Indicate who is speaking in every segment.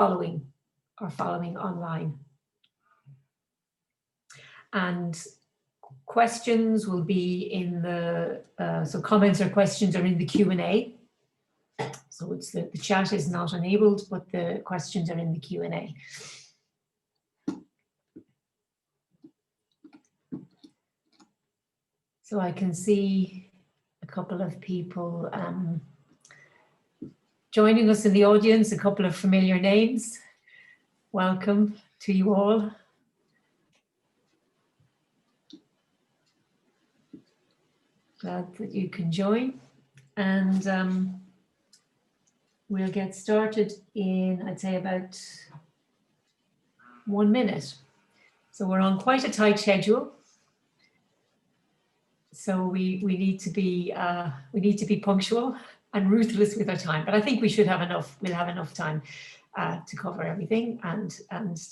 Speaker 1: following online. And questions will be in the, so comments or questions are in the Q&A. So it's the chat is not enabled, but the questions are in the Q&A. So I can see a couple of people joining us in the audience, a couple of familiar names. Welcome to you all. Glad that you can join, and we'll get started in, I'd say, about 1 minute. So we're on quite a tight schedule. So we need to be punctual and ruthless with our time. But I think we should have enough. We'll have enough time to cover everything and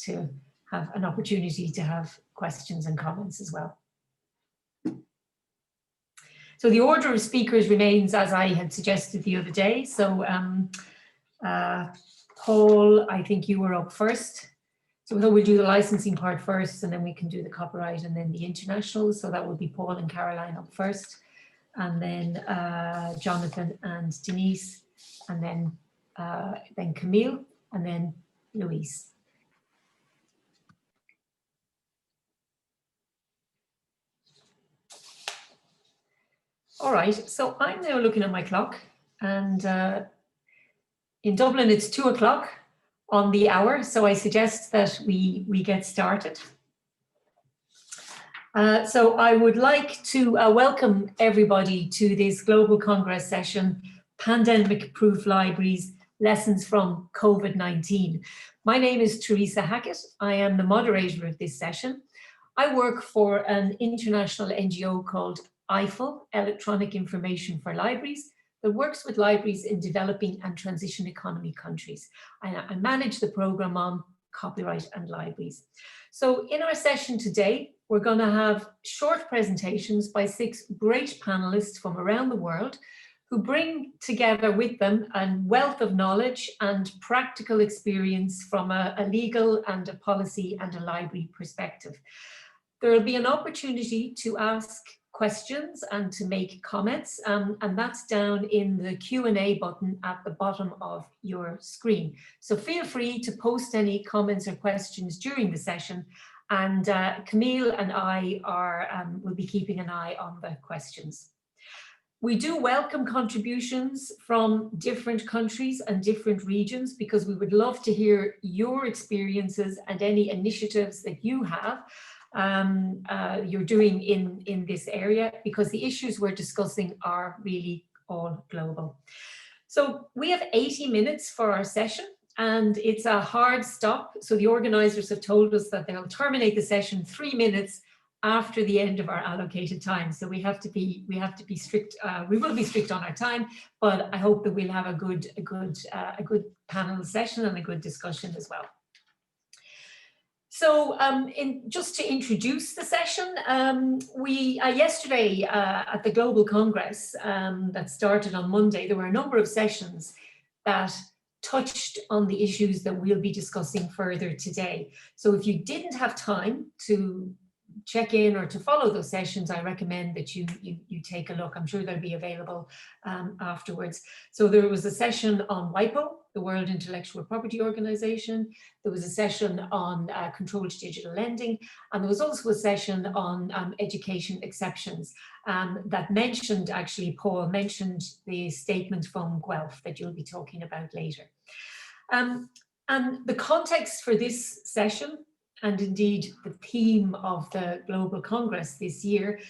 Speaker 1: to have an opportunity to have questions and comments as well. So the order of speakers remains as I had suggested the other day. So Paul, I think you were up first. So we'll do the licensing part first, and then we can do the copyright and then the international. So that will be Paul and Caroline up first, and then Jonathan and Denise, and then Camille, and then Louise. All right, so I'm now looking at my clock, and in Dublin it's 2 o'clock on the hour, so I suggest that we get started. So I would like to welcome everybody to this Global Congress session, Pandemic-Proof Libraries, Lessons from COVID-19. My name is Teresa Hackett. I am the moderator of this session. I work for an international NGO called EIFL, Electronic Information for Libraries, that works with libraries in developing and transition economy countries. I manage the program on copyright and libraries. So in our session today, we're going to have short presentations by 6 great panelists from around the world who bring together with them a wealth of knowledge and practical experience from a legal and a policy and a library perspective. There will be an opportunity to ask questions and to make comments, and that's down in the Q&A button at the bottom of your screen. So feel free to post any comments or questions during the session, and Camille and I will be keeping an eye on the questions. We do welcome contributions from different countries and different regions, because we would love to hear your experiences and any initiatives that you have you're doing in this area, because the issues we're discussing are really all global. So we have 80 minutes for our session, and it's a hard stop. So the organizers have told us that they'll terminate the session 3 minutes after the end of our allocated time. So we have to be strict. We will be strict on our time, but I hope that we'll have a good panel session and a good discussion as well. So just to introduce the session, yesterday at the Global Congress that started on Monday, there were a number of sessions that touched on the issues that we'll be discussing further today. So if you didn't have time to check in or to follow those sessions, I recommend that you take a look. I'm sure they'll be available afterwards. So there was a session on WIPO, the World Intellectual Property Organization. There was a session on controlled digital lending, and there was also a session on education exceptions that mentioned, actually Paul mentioned the statement from Guelph that you'll be talking about later. And the context for this session, and indeed the theme of the Global Congress this year,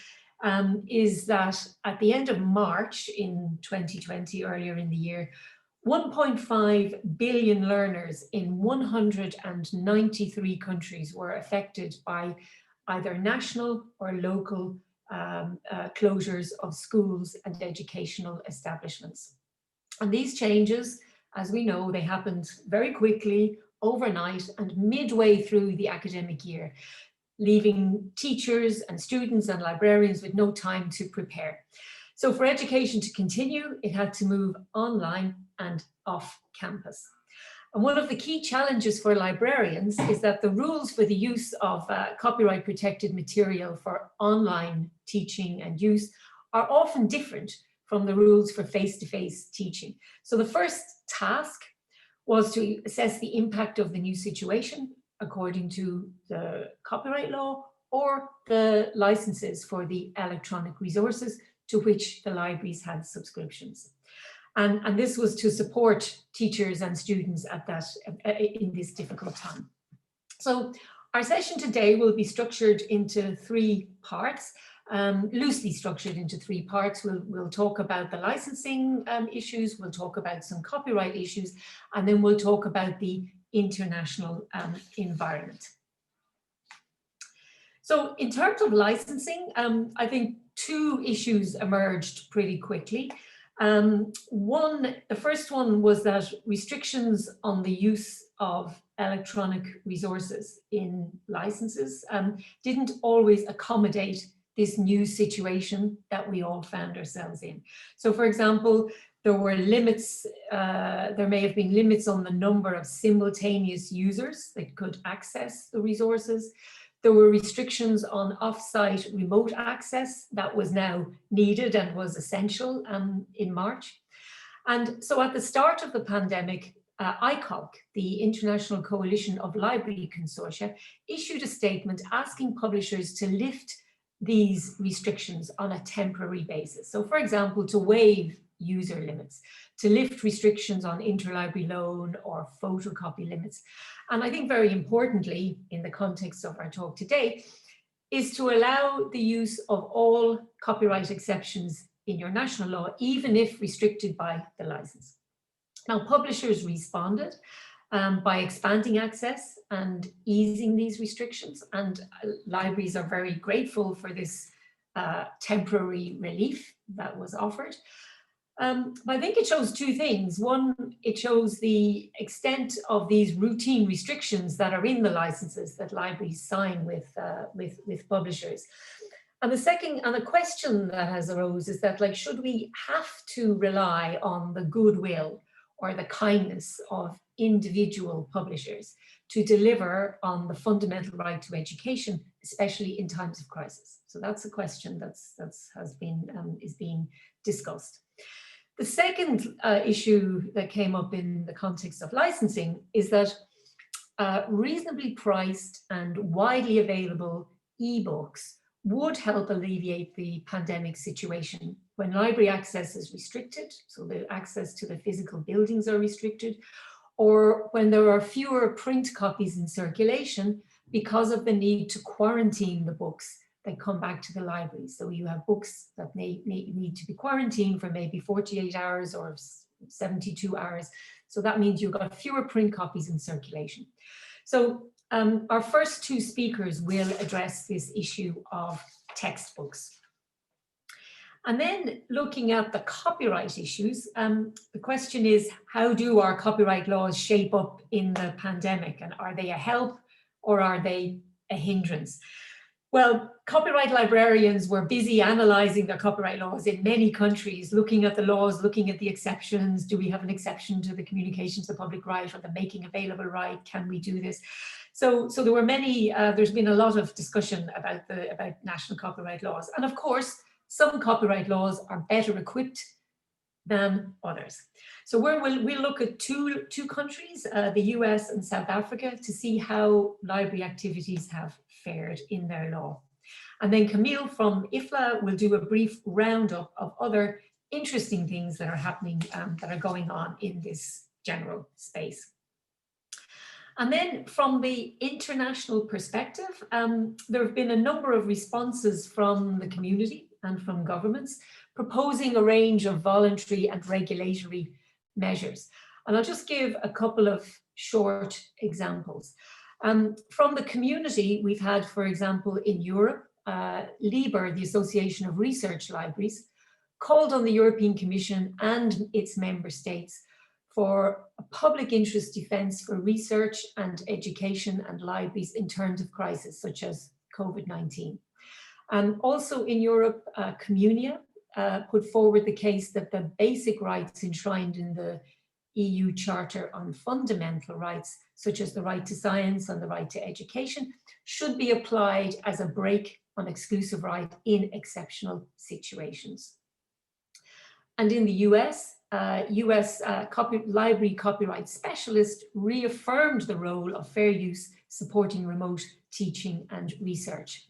Speaker 1: is that at the end of March in 2020, earlier in the year, 1.5 billion learners in 193 countries were affected by either national or local closures of schools and educational establishments. And these changes, as we know, they happened very quickly, overnight, and midway through the academic year, leaving teachers and students and librarians with no time to prepare. So for education to continue, it had to move online and off campus. And one of the key challenges for librarians is that the rules for the use of copyright protected material for online teaching and use are often different from the rules for face-to-face teaching. So the first task was to assess the impact of the new situation according to the copyright law or the licenses for the electronic resources to which the libraries had subscriptions. And this was to support teachers and students at in this difficult time. So our session today will be structured into 3 parts, loosely structured into 3 parts. We'll talk about the licensing issues, we'll talk about some copyright issues, and then we'll talk about the international environment. So in terms of licensing, I think 2 issues emerged pretty quickly. The first one was that restrictions on the use of electronic resources in licenses didn't always accommodate this new situation that we all found ourselves in. So for example, there were limits, there may have been limits on the number of simultaneous users that could access the resources. There were restrictions on off-site remote access that was now needed and was essential in March. And so at the start of the pandemic, ICOC, the International Coalition of Library Consortia, issued a statement asking publishers to lift these restrictions on a temporary basis. So for example, to waive user limits, to lift restrictions on interlibrary loan or photocopy limits. And I think very importantly, in the context of our talk today, is to allow the use of all copyright exceptions in your national law, even if restricted by the license. Now, publishers responded by expanding access and easing these restrictions, and libraries are very grateful for this temporary relief that was offered. But I think it shows 2 things. One, it shows the extent of these routine restrictions that are in the licenses that libraries sign with publishers. And the second, and the question that has arose is that, like, should we have to rely on the goodwill or the kindness of individual publishers to deliver on the fundamental right to education, especially in times of crisis? So that's a question is being discussed. The second issue that came up in the context of licensing is that reasonably priced and widely available ebooks would help alleviate the pandemic situation when library access is restricted, so the access to the physical buildings are restricted, or when there are fewer print copies in circulation because of the need to quarantine the books that come back to the library. So you have books that need to be quarantined for maybe 48 hours or 72 hours. So that means you've got fewer print copies in circulation. So our first 2 speakers will address this issue of textbooks. And then looking at the copyright issues, the question is, how do our copyright laws shape up in the pandemic? And are they a help or are they a hindrance? Well, copyright librarians were busy analysing their copyright laws in many countries, looking at the laws, looking at the exceptions. Do we have an exception to the communications to the public right or the making available right? Can we do this? So there were many, there's been a lot of discussion about national copyright laws. And of course, some copyright laws are better equipped than others. So we'll look at two countries, the US and South Africa, to see how library activities have fared in their law. And then Camille from IFLA will do a brief roundup of other interesting things that are happening, that are going on in this general space. And then from the international perspective, there have been a number of responses from the community and from governments proposing a range of voluntary and regulatory measures. And I'll just give a couple of short examples. From the community, we've had, for example, in Europe, LIBER, the Association of Research Libraries, called on the European Commission and its member states for a public interest defence for research and education and libraries in terms of crisis, such as COVID-19. And also in Europe, Communia put forward the case that the basic rights enshrined in the EU Charter on Fundamental Rights, such as the right to science and the right to education, should be applied as a break on exclusive right in exceptional situations. And in the US, library copyright specialist reaffirmed the role of fair use supporting remote teaching and research.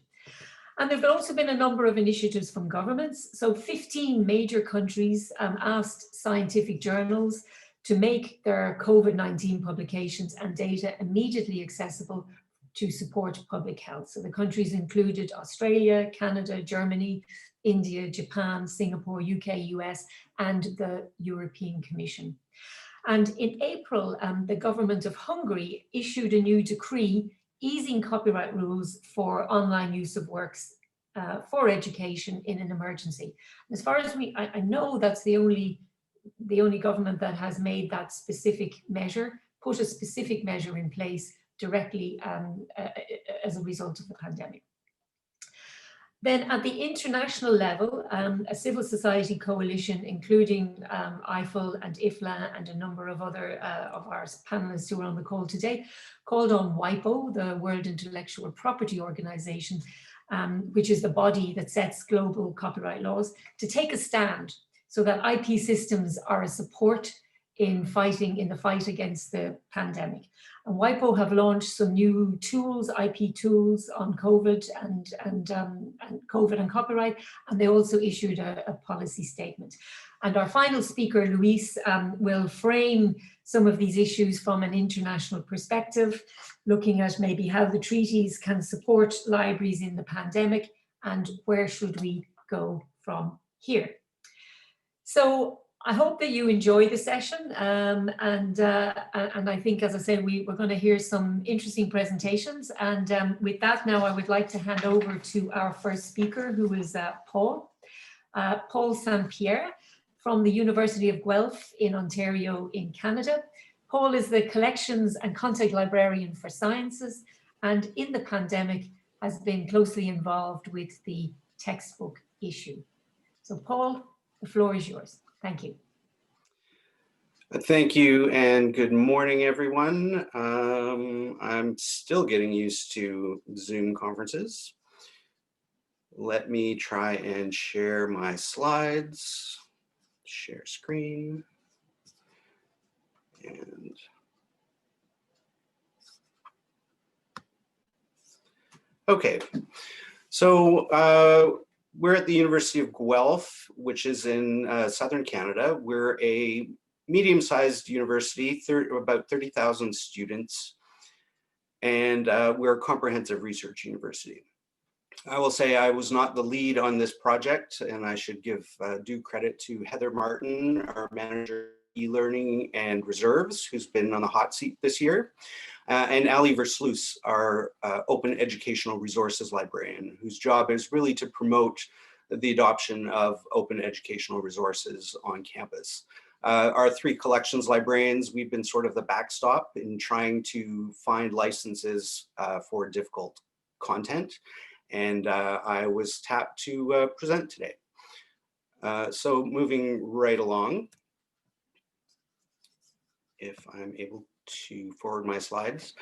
Speaker 1: And there have also been a number of initiatives from governments. So 15 major countries asked scientific journals to make their COVID-19 publications and data immediately accessible to support public health. So the countries included Australia, Canada, Germany, India, Japan, Singapore, UK, US, and the European Commission. And in April, the government of Hungary issued a new decree easing copyright rules for online use of works for education in an emergency. As far as I know, that's the only government that has made that specific measure, put a specific measure in place directly as a result of the pandemic. Then at the international level, a civil society coalition, including IFL and IFLA and a number of other of our panelists who are on the call today, called on WIPO, the World Intellectual Property Organization, which is the body that sets global copyright laws, to take a stand so that IP systems are a support in the fight against the pandemic. And WIPO have launched some new tools, IP tools on COVID and COVID and copyright, and they also issued a policy statement. And our final speaker, Luis, will frame some of these issues from an international perspective, looking at maybe how the treaties can support libraries in the pandemic and where should we go from here. So I hope that you enjoy the session, and I think, as I said, we're going to hear some interesting presentations. And with that, now I would like to hand over to our first speaker, who is Paul St. Pierre from the University of Guelph in Ontario in Canada. Paul is the Collections and Content Librarian for Sciences, and in the pandemic has been closely involved with the textbook issue. So Paul, the floor is yours. Thank you.
Speaker 2: Thank you, and good morning, everyone. I'm still getting used to Zoom conferences. Let me try and share my slides, share screen, and okay. So we're at the University of Guelph, which is in southern Canada. We're a medium-sized university, about 30,000 students, and we're a comprehensive research university. I will say I was not the lead on this project, and I should give due credit to Heather Martin, our manager e-learning and reserves, who's been on the hot seat this year, and Ali Versluis, our open educational resources librarian, whose job is really to promote the adoption of open educational resources on campus. Our three collections librarians, we've been sort of the backstop in trying to find licenses for difficult content, and I was tapped to present today. So moving right along, if I'm able to forward my slides.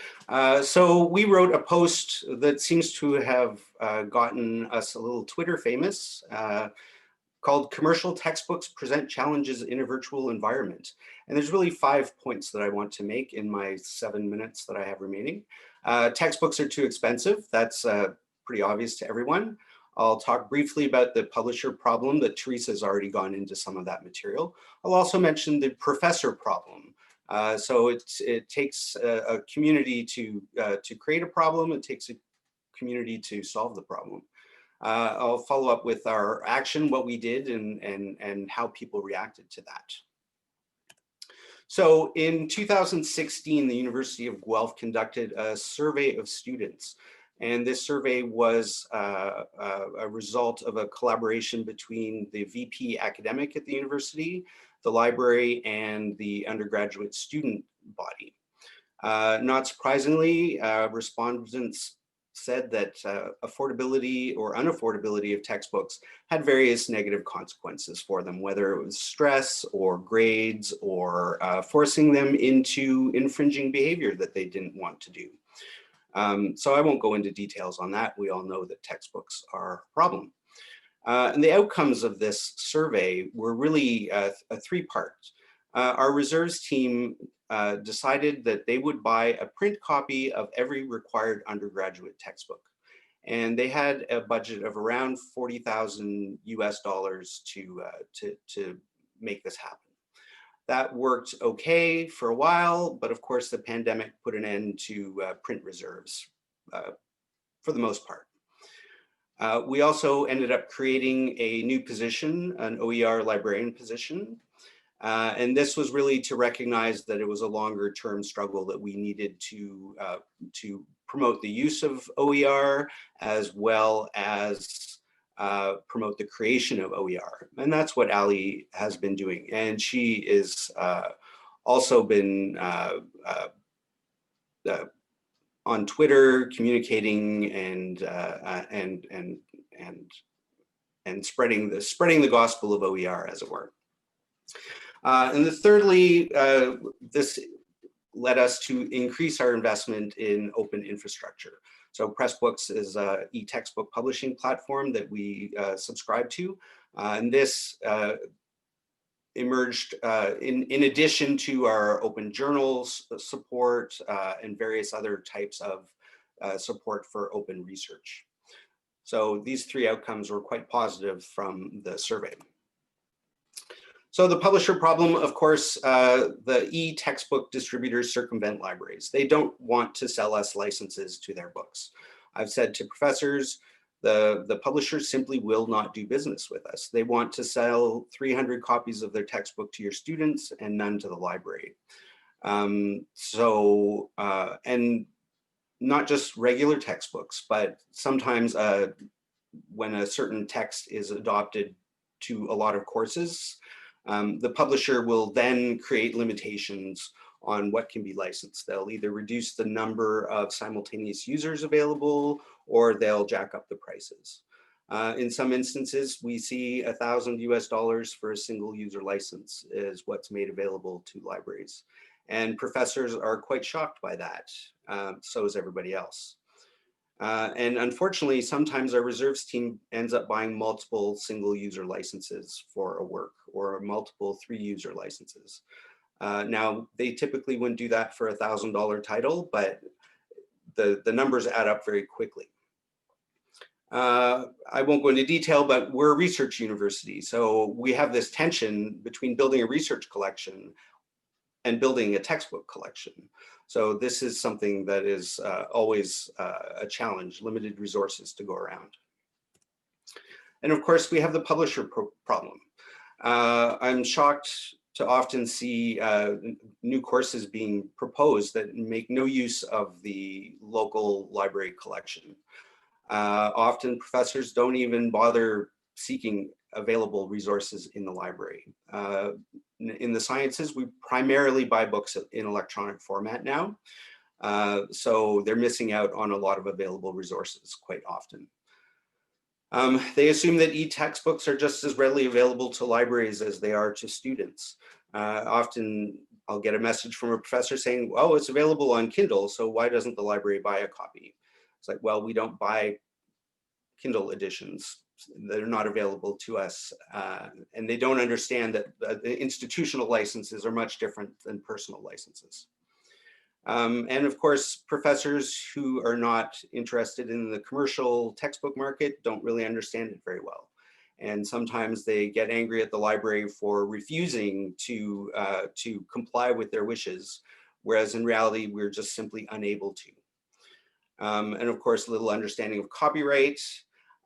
Speaker 2: So we wrote a post that seems to have gotten us a little Twitter famous, called "Commercial Textbooks Present Challenges in a Virtual Environment." And there's really 5 points that I want to make in my 7 minutes that I have remaining. Textbooks are too expensive. That's pretty obvious to everyone. I'll talk briefly about the publisher problem that Teresa's already gone into some of that material. I'll also mention the professor problem. So it takes a community to create a problem. It takes a community to solve the problem. I'll follow up with our action, what we did, and how people reacted to that. So in 2016, the University of Guelph conducted a survey of students. And this survey was a result of a collaboration between the VP academic at the university, the library, and the undergraduate student body. Not surprisingly, respondents said that affordability or unaffordability of textbooks had various negative consequences for them, whether it was stress or grades or forcing them into infringing behavior that they didn't want to do. So I won't go into details on that. We all know that textbooks are a problem. And the outcomes of this survey were really a three-part. Our reserves team decided that they would buy a print copy of every required undergraduate textbook. And they had a budget of around $40,000 US to make this happen. That worked okay for a while, but of course the pandemic put an end to print reserves for the most part. We also ended up creating a new position, an OER librarian position. And this was really to recognize that it was a longer term struggle that we needed to promote the use of OER as well as promote the creation of OER. And that's what Ali has been doing. And she is also been on Twitter communicating and spreading the gospel of OER, as it were. And thirdly, this led us to increase our investment in open infrastructure. So Pressbooks is an e-textbook publishing platform that we subscribe to. And this emerged in addition to our open journals support and various other types of support for open research. So these three outcomes were quite positive from the survey. So the publisher problem, of course, the e-textbook distributors circumvent libraries. They don't want to sell us licenses to their books. I've said to professors, the publishers simply will not do business with us. They want to sell 300 copies of their textbook to your students and none to the library. And not just regular textbooks, but sometimes when a certain text is adopted to a lot of courses, the publisher will then create limitations on what can be licensed. They'll either reduce the number of simultaneous users available, or they'll jack up the prices. In some instances, we see $1,000 US for a single user license is what's made available to libraries. And professors are quite shocked by that. So is everybody else. And unfortunately, sometimes our reserves team ends up buying multiple single user licenses for a work or multiple 3-user licenses. Now, they typically wouldn't do that for $1,000 title, but the numbers add up very quickly. I won't go into detail, but we're a research university. So we have this tension between building a research collection and building a textbook collection. So this is something that is always a challenge, limited resources to go around. And of course, we have the publisher problem. I'm shocked to often see new courses being proposed that make no use of the local library collection. Often professors don't even bother seeking available resources in the library. In the sciences, we primarily buy books in electronic format now. So they're missing out on a lot of available resources quite often. They assume that e-textbooks are just as readily available to libraries as they are to students. Often I'll get a message from a professor saying, oh, it's available on Kindle, so why doesn't the library buy a copy? It's like, well, we don't buy Kindle editions. They're not available to us. And they don't understand that the institutional licenses are much different than personal licenses. And of course, professors who are not interested in the commercial textbook market don't really understand it very well. And sometimes they get angry at the library for refusing to comply with their wishes, whereas in reality, we're just simply unable to. And of course, little understanding of copyright.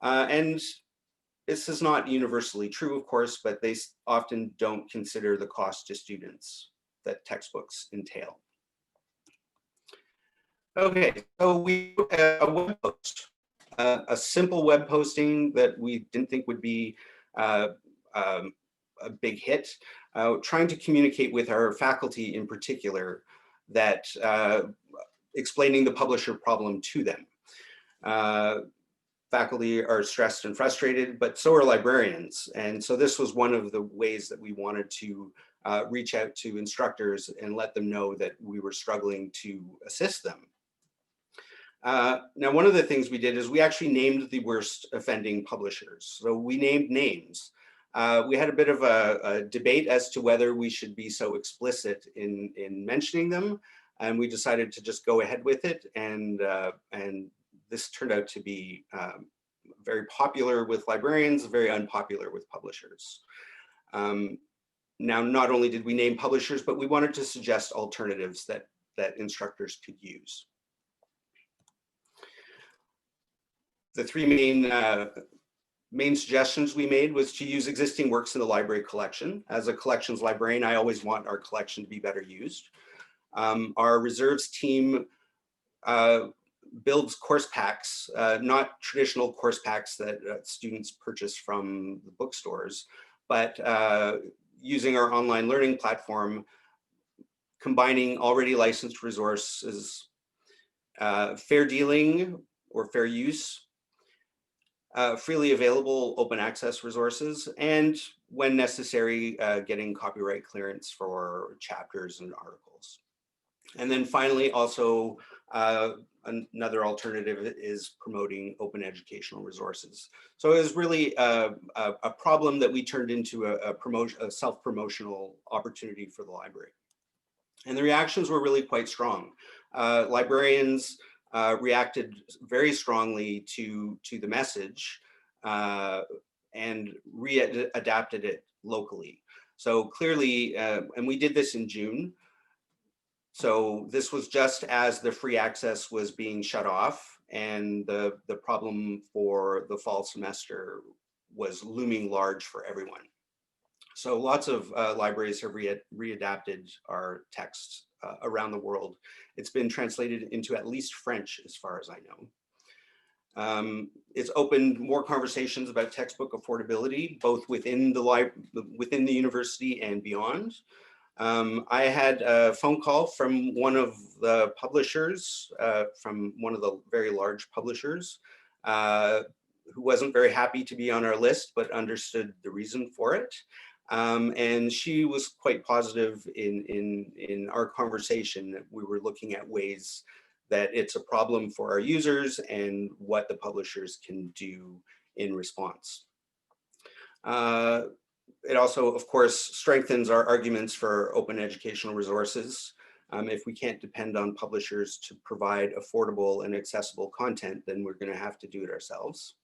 Speaker 2: And this is not universally true, of course, but they often don't consider the cost to students that textbooks entail. Okay, so we wrote a web post, a simple web posting that we didn't think would be a big hit, trying to communicate with our faculty in particular that explaining the publisher problem to them. Faculty are stressed and frustrated, but so are librarians. And so this was one of the ways that we wanted to reach out to instructors and let them know that we were struggling to assist them. Now, one of the things we did is we actually named the worst offending publishers. So we named names. We had a bit of a debate as to whether we should be so explicit in mentioning them, and we decided to just go ahead with it. And this turned out to be very popular with librarians, very unpopular with publishers. Now, not only did we name publishers, but we wanted to suggest alternatives that instructors could use. The three main suggestions we made was to use existing works in the library collection. As a collections librarian, I always want our collection to be better used. Our reserves team builds course packs, not traditional course packs that students purchase from the bookstores, but using our online learning platform, combining already licensed resources, fair dealing or fair use, freely available open access resources, and when necessary, getting copyright clearance for chapters and articles. And then finally, also another alternative is promoting open educational resources. So it was really a problem that we turned into a self-promotional opportunity for the library. And the reactions were really quite strong. Librarians reacted very strongly to the message and adapted it locally. So clearly, and we did this in June. So this was just as the free access was being shut off, and the problem for the fall semester was looming large for everyone. So lots of libraries have readapted our text around the world. It's been translated into at least French, as far as I know. It's opened more conversations about textbook affordability, both within the university and beyond. I had a phone call from one of the publishers, from one of the very large publishers, who wasn't very happy to be on our list, but understood the reason for it. And she was quite positive in our conversation that we were looking at ways that it's a problem for our users and what the publishers can do in response. It also, of course, strengthens our arguments for open educational resources. If we can't depend on publishers to provide affordable and accessible content, then we're going to have to do it ourselves.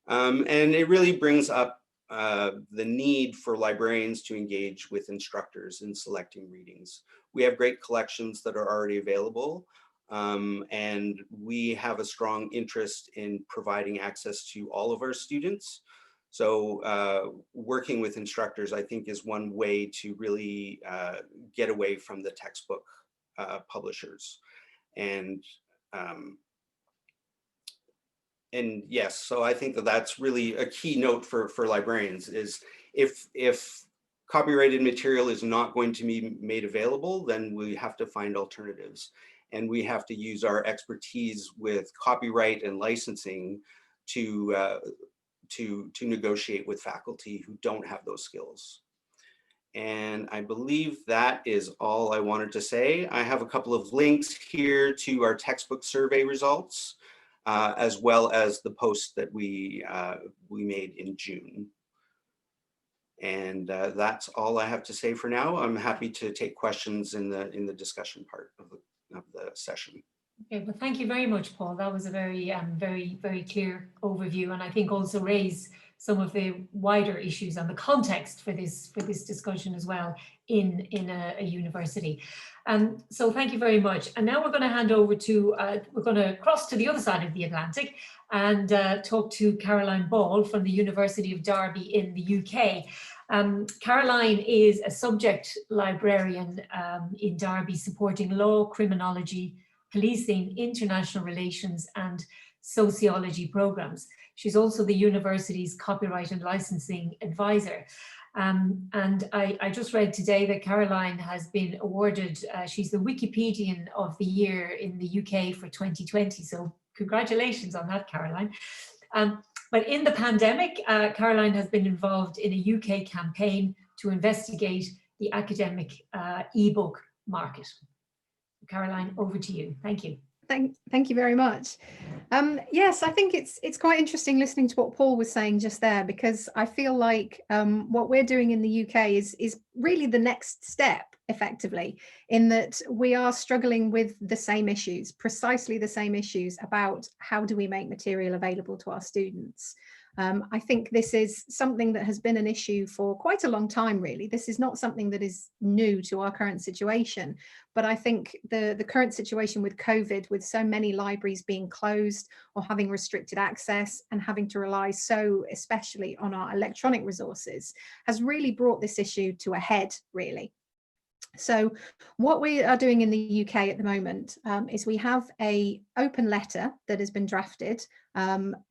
Speaker 2: And it really brings up the need for librarians to engage with instructors in selecting readings. We have great collections that are already available, and we have a strong interest in providing access to all of our students. So working with instructors, I think, is one way to really get away from the textbook publishers. And yes, so I think that that's really a key note for librarians is if copyrighted material is not going to be made available, then we have to find alternatives. And we have to use our expertise with copyright and licensing to negotiate with faculty who don't have those skills. And I believe that is all I wanted to say. I have a couple of links here to our textbook survey results, as well as the post that we made in June. And that's all I have to say for now. I'm happy to take questions in the discussion part of the session.
Speaker 1: Okay, well, thank you very much, Paul. That was a very, very clear overview, and I think also raised some of the wider issues and the context for this discussion as well in a university. So thank you very much. And now we're going to hand over to, we're going to cross to the other side of the Atlantic and talk to Caroline Ball from the University of Derby in the UK. Caroline is a subject librarian in Derby, supporting law, criminology, policing, international relations and sociology programs. She's also the university's copyright and licensing advisor. And I just read today that Caroline has been awarded, she's the Wikipedian of the Year in the UK for 2020. So Congratulations on that, Caroline. But in the pandemic, Caroline has been involved in a UK campaign to investigate the academic ebook market. Caroline, over to you. Thank you.
Speaker 3: Thank you very much. Yes, I think it's quite interesting listening to what Paul was saying just there, because I feel like what we're doing in the UK is really the next step, effectively, in that we are struggling with the same issues, precisely the same issues about how do we make material available to our students. I think this is something that has been an issue for quite a long time, really. This is not something that is new to our current situation, but I think the current situation with COVID, with so many libraries being closed or having restricted access and having to rely so especially on our electronic resources, has really brought this issue to a head, really. So what we are doing in the UK at the moment is we have an open letter that has been drafted.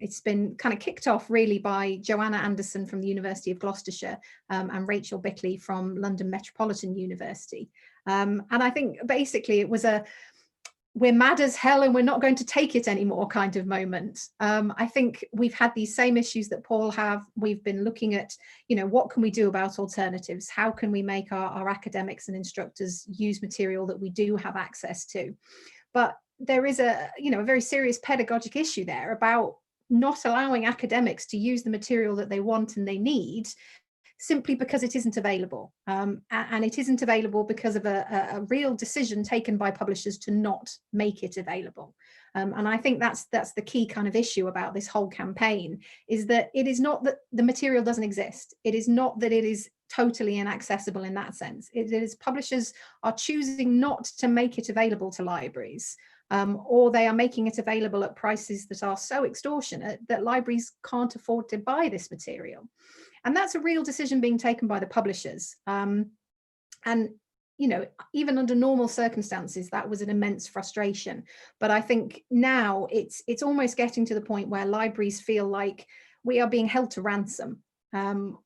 Speaker 3: It's been kind of kicked off really by Joanna Anderson from the University of Gloucestershire and Rachel Bickley from London Metropolitan University. And I think basically it was a we're mad as hell and we're not going to take it anymore kind of moment. I think we've had these same issues that Paul have. We've been looking at, what can we do about alternatives? How can we make our academics and instructors use material that we do have access to? But there is a very serious pedagogic issue there about not allowing academics to use the material that they want and they need, simply because it isn't available. And it isn't available because of a real decision taken by publishers to not make it available. And I think that's the key kind of issue about this whole campaign, is that it is not that the material doesn't exist. It is not that it is totally inaccessible in that sense. It is publishers are choosing not to make it available to libraries, or they are making it available at prices that are so extortionate that libraries can't afford to buy this material. And that's a real decision being taken by the publishers. And, even under normal circumstances, that was an immense frustration. But I think now it's almost getting to the point where libraries feel like we are being held to ransom.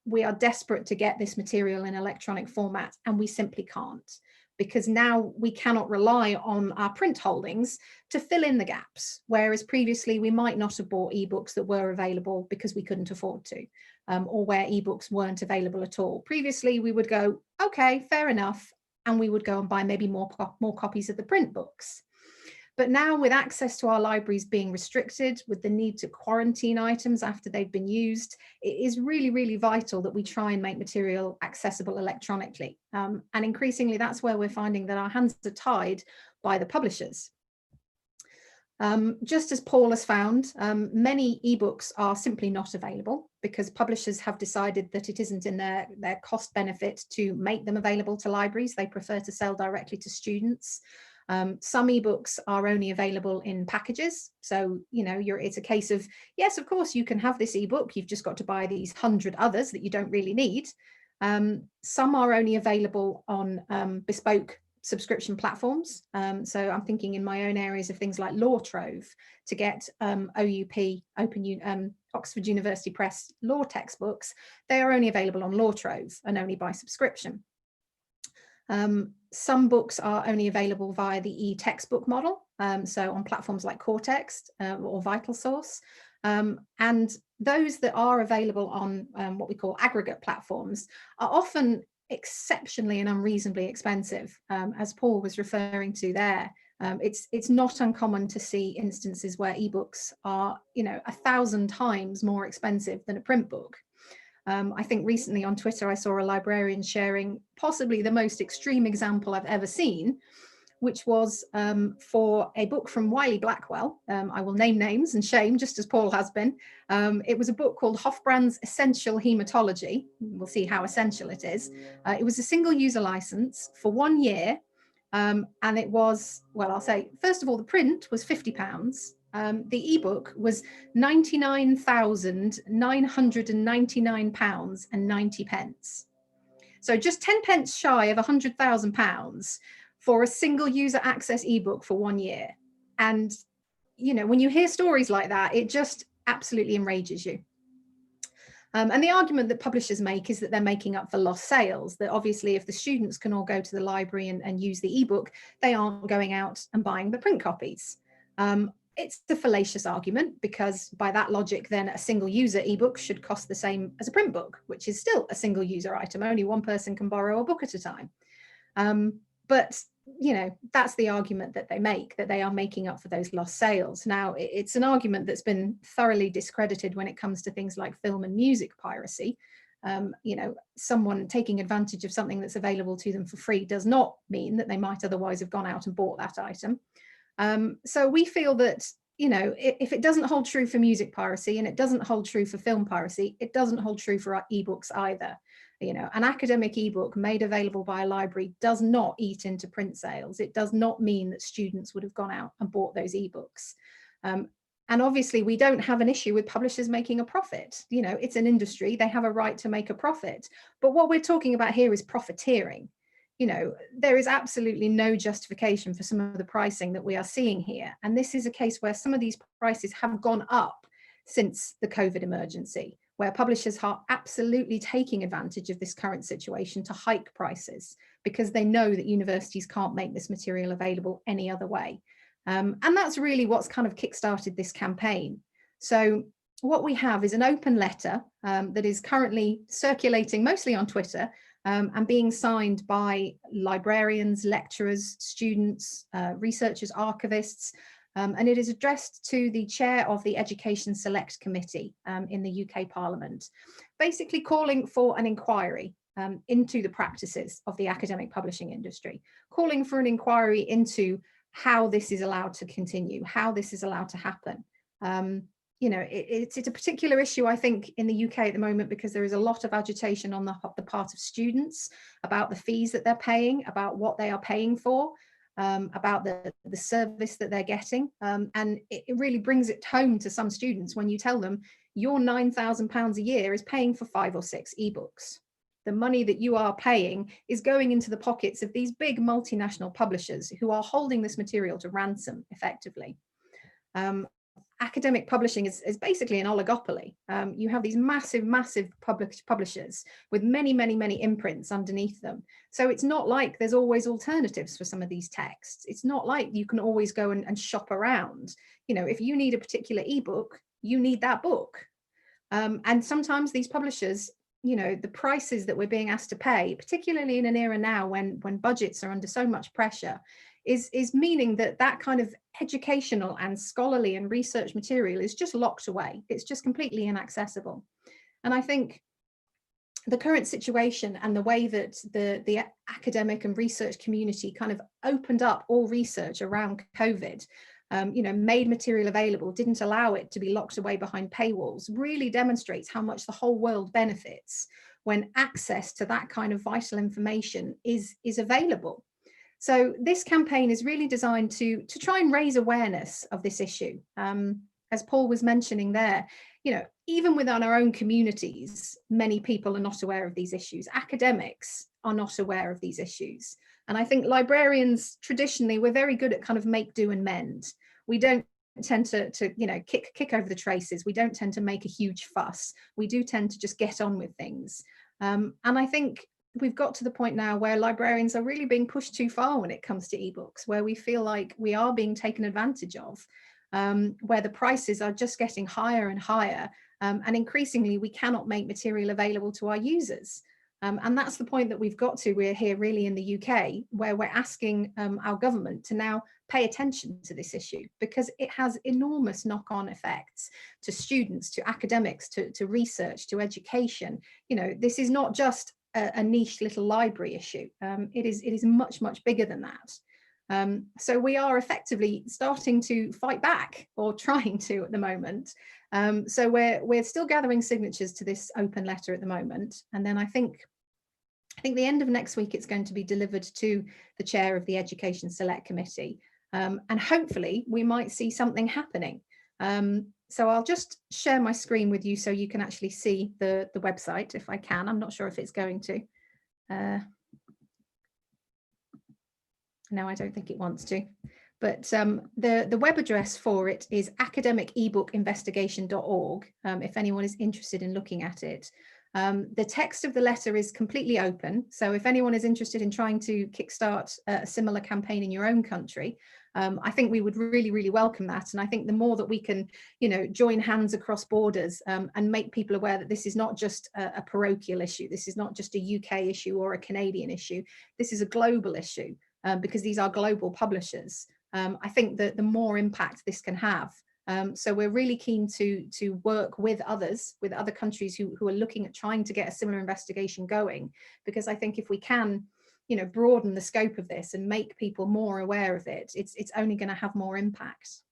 Speaker 3: We are desperate to get this material in electronic format, and we simply can't, because now we cannot rely on our print holdings to fill in the gaps, whereas previously we might not have bought ebooks that were available because we couldn't afford to, or where ebooks weren't available at all. Previously we would go, okay, fair enough, and we would go and buy maybe more copies of the print books. But now, with access to our libraries being restricted, with the need to quarantine items after they've been used, it is really, really vital that we try and make material accessible electronically. And increasingly, that's where we're finding that our hands are tied by the publishers. Just as Paul has found, many ebooks are simply not available because publishers have decided that it isn't in their cost benefit to make them available to libraries. They prefer to sell directly to students. Some ebooks are only available in packages. So, it's a case of, yes, of course, you can have this ebook. You've just got to buy these 100 others that you don't really need. Some are only available on bespoke subscription platforms. So I'm thinking in my own areas of things like Law Trove to get OUP, Oxford University Press law textbooks. They are only available on Law Trove and only by subscription. Some books are only available via the e-textbook model, so on platforms like Cortext or VitalSource. And those that are available on what we call aggregate platforms are often exceptionally and unreasonably expensive, as Paul was referring to there. It's not uncommon to see instances where ebooks are, 1,000 times more expensive than a print book. I think recently on Twitter, I saw a librarian sharing possibly the most extreme example I've ever seen, which was for a book from Wiley Blackwell. I will name names and shame, just as Paul has been. It was a book called Hofbrand's Essential Hematology. We'll see how essential it is. It was a single user license for 1 year. And it was, well, I'll say, first of all, the print was £50. The ebook was £99,999.90. So just 10 pence shy of £100,000 for a single user access ebook for 1 year. And, when you hear stories like that, it just absolutely enrages you. And the argument that publishers make is that they're making up for lost sales, that obviously if the students can all go to the library and use the ebook, they aren't going out and buying the print copies. It's a fallacious argument, because by that logic, then a single user ebook should cost the same as a print book, which is still a single user item. Only one person can borrow a book at a time. But you know, that's the argument that they make, that they are making up for those lost sales. Now, it's an argument that's been thoroughly discredited when it comes to things like film and music piracy. You know, someone taking advantage of something that's available to them for free does not mean that they might otherwise have gone out and bought that item. So we feel that, you know, if it doesn't hold true for music piracy and it doesn't hold true for film piracy, it doesn't hold true for our ebooks either. You know, an academic ebook made available by a library does not eat into print sales. It does not mean that students would have gone out and bought those ebooks. And obviously, we don't have an issue with publishers making a profit. You know, it's an industry, they have a right to make a profit. But what we're talking about here is profiteering. You know, there is absolutely no justification for some of the pricing that we are seeing here. And this is a case where some of these prices have gone up since the COVID emergency, where publishers are absolutely taking advantage of this current situation to hike prices because they know that universities can't make this material available any other way. And that's really what's kind of kickstarted this campaign. So what we have is an open letter that is currently circulating mostly on Twitter and being signed by librarians, lecturers, students, researchers, archivists, and it is addressed to the chair of the Education Select Committee in the UK Parliament, basically calling for an inquiry into the practices of the academic publishing industry, calling for an inquiry into how this is allowed to continue, how this is allowed to happen. You know, it's a particular issue, I think, in the UK at the moment, because there is a lot of agitation on the part of students about the fees that they're paying, about what they are paying for, about the service that they're getting. And it really brings it home to some students when you tell them your £9,000 a year is paying for 5 or 6 ebooks. The money that you are paying is going into the pockets of these big multinational publishers who are holding this material to ransom effectively. Academic publishing is basically an oligopoly. You have these massive publishers with many imprints underneath them. So it's not like there's always alternatives for some of these texts. It's not like you can always go and shop around. You know, if you need a particular ebook, you need that book. And sometimes these publishers, you know, the prices that we're being asked to pay, particularly in an era now when budgets are under so much pressure, is meaning that kind of educational and scholarly and research material is just locked away. It's just completely inaccessible. And I think the current situation and the way that the academic and research community kind of opened up all research around COVID, you know, made material available, didn't allow it to be locked away behind paywalls, really demonstrates how much the whole world benefits when access to that kind of vital information is available. So this campaign is really designed to try and raise awareness of this issue. As Paul was mentioning there, you know, even within our own communities, many people are not aware of these issues. Academics are not aware of these issues. And I think librarians, traditionally, we're very good at kind of make, do and mend. We don't tend to you know, kick over the traces. We don't tend to make a huge fuss. We do tend to just get on with things. And I think we've got to the point now where librarians are really being pushed too far when it comes to ebooks, where we feel like we are being taken advantage of, where the prices are just getting higher and higher, and increasingly we cannot make material available to our users. And that's the point that we've got to. We're here really in the UK, where we're asking our government to now pay attention to this issue, because it has enormous knock-on effects to students, to academics, to research, to education. You know, this is not just a niche little library issue. It is much bigger than that. So we are effectively starting to fight back, or trying to at the moment. So we're still gathering signatures to this open letter at the moment, and then I think the end of next week it's going to be delivered to the chair of the Education Select Committee, and hopefully we might see something happening. So I'll just share my screen with you so you can actually see the website if I can. I'm not sure if it's going to. No, I don't think it wants to. But the web address for it is academicebookinvestigation.org, if anyone is interested in looking at it. The text of the letter is completely open. So if anyone is interested in trying to kickstart a similar campaign in your own country, I think we would really, really welcome that. And I think the more that we can, join hands across borders and make people aware that this is not just a parochial issue, this is not just a UK issue or a Canadian issue, this is a global issue because these are global publishers. I think that the more impact this can have. So we're really keen to work with others, with other countries who are looking at trying to get a similar investigation going, because I think if we can, broaden the scope of this and make people more aware of it, it's only going to have more impact.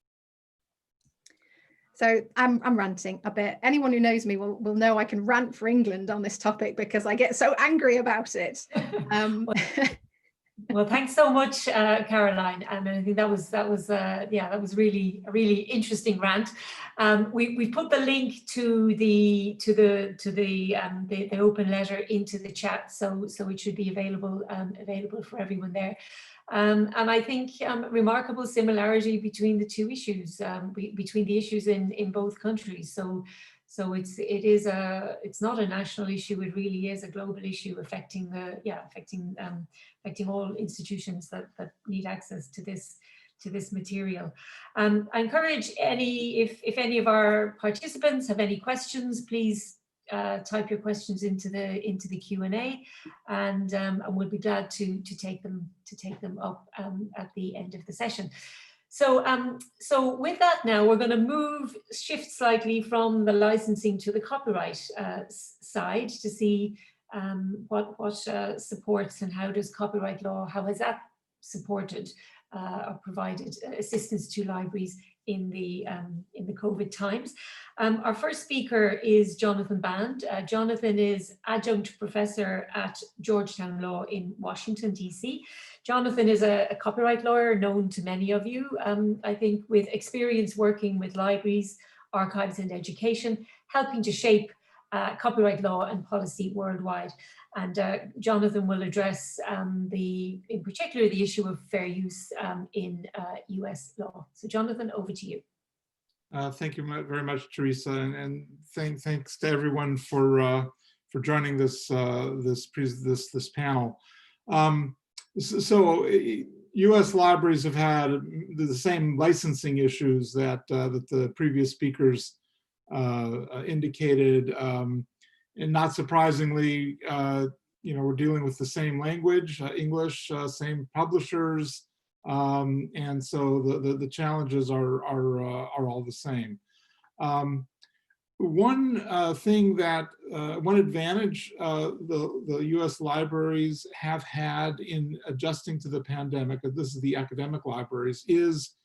Speaker 3: So I'm ranting a bit. Anyone who knows me will know I can rant for England on this topic because I get so angry about it.
Speaker 1: Well, thanks so much, Caroline. And I think that was really a really interesting rant. We put the link to the open letter into the chat, so it should be available for everyone there. And I think remarkable similarity between the two issues, between the issues in both countries. So it's not a national issue. It really is a global issue affecting all institutions that need access to this material. I encourage if any of our participants have any questions, please type your questions into the Q&A, and we'll be glad to take them up at the end of the session. So with that now, we're going to shift slightly from the licensing to the copyright side to see what supports and how does copyright law, how has that supported or provided assistance to libraries in the COVID times. Our first speaker is Jonathan Band. Jonathan is adjunct professor at Georgetown Law in Washington, DC. Jonathan is a copyright lawyer known to many of you, I think, with experience working with libraries, archives and education, helping to shape copyright law and policy worldwide. And Jonathan will address in particular the issue of fair use in US law. So Jonathan, over to you.
Speaker 4: Thank you very much, Teresa, and thanks to everyone for joining this panel. So U.S. libraries have had the same licensing issues that the previous speakers indicated, and not surprisingly, we're dealing with the same language, English, same publishers, and so the challenges are all the same. One advantage the U.S. libraries have had in adjusting to the pandemic, and this is the academic libraries, is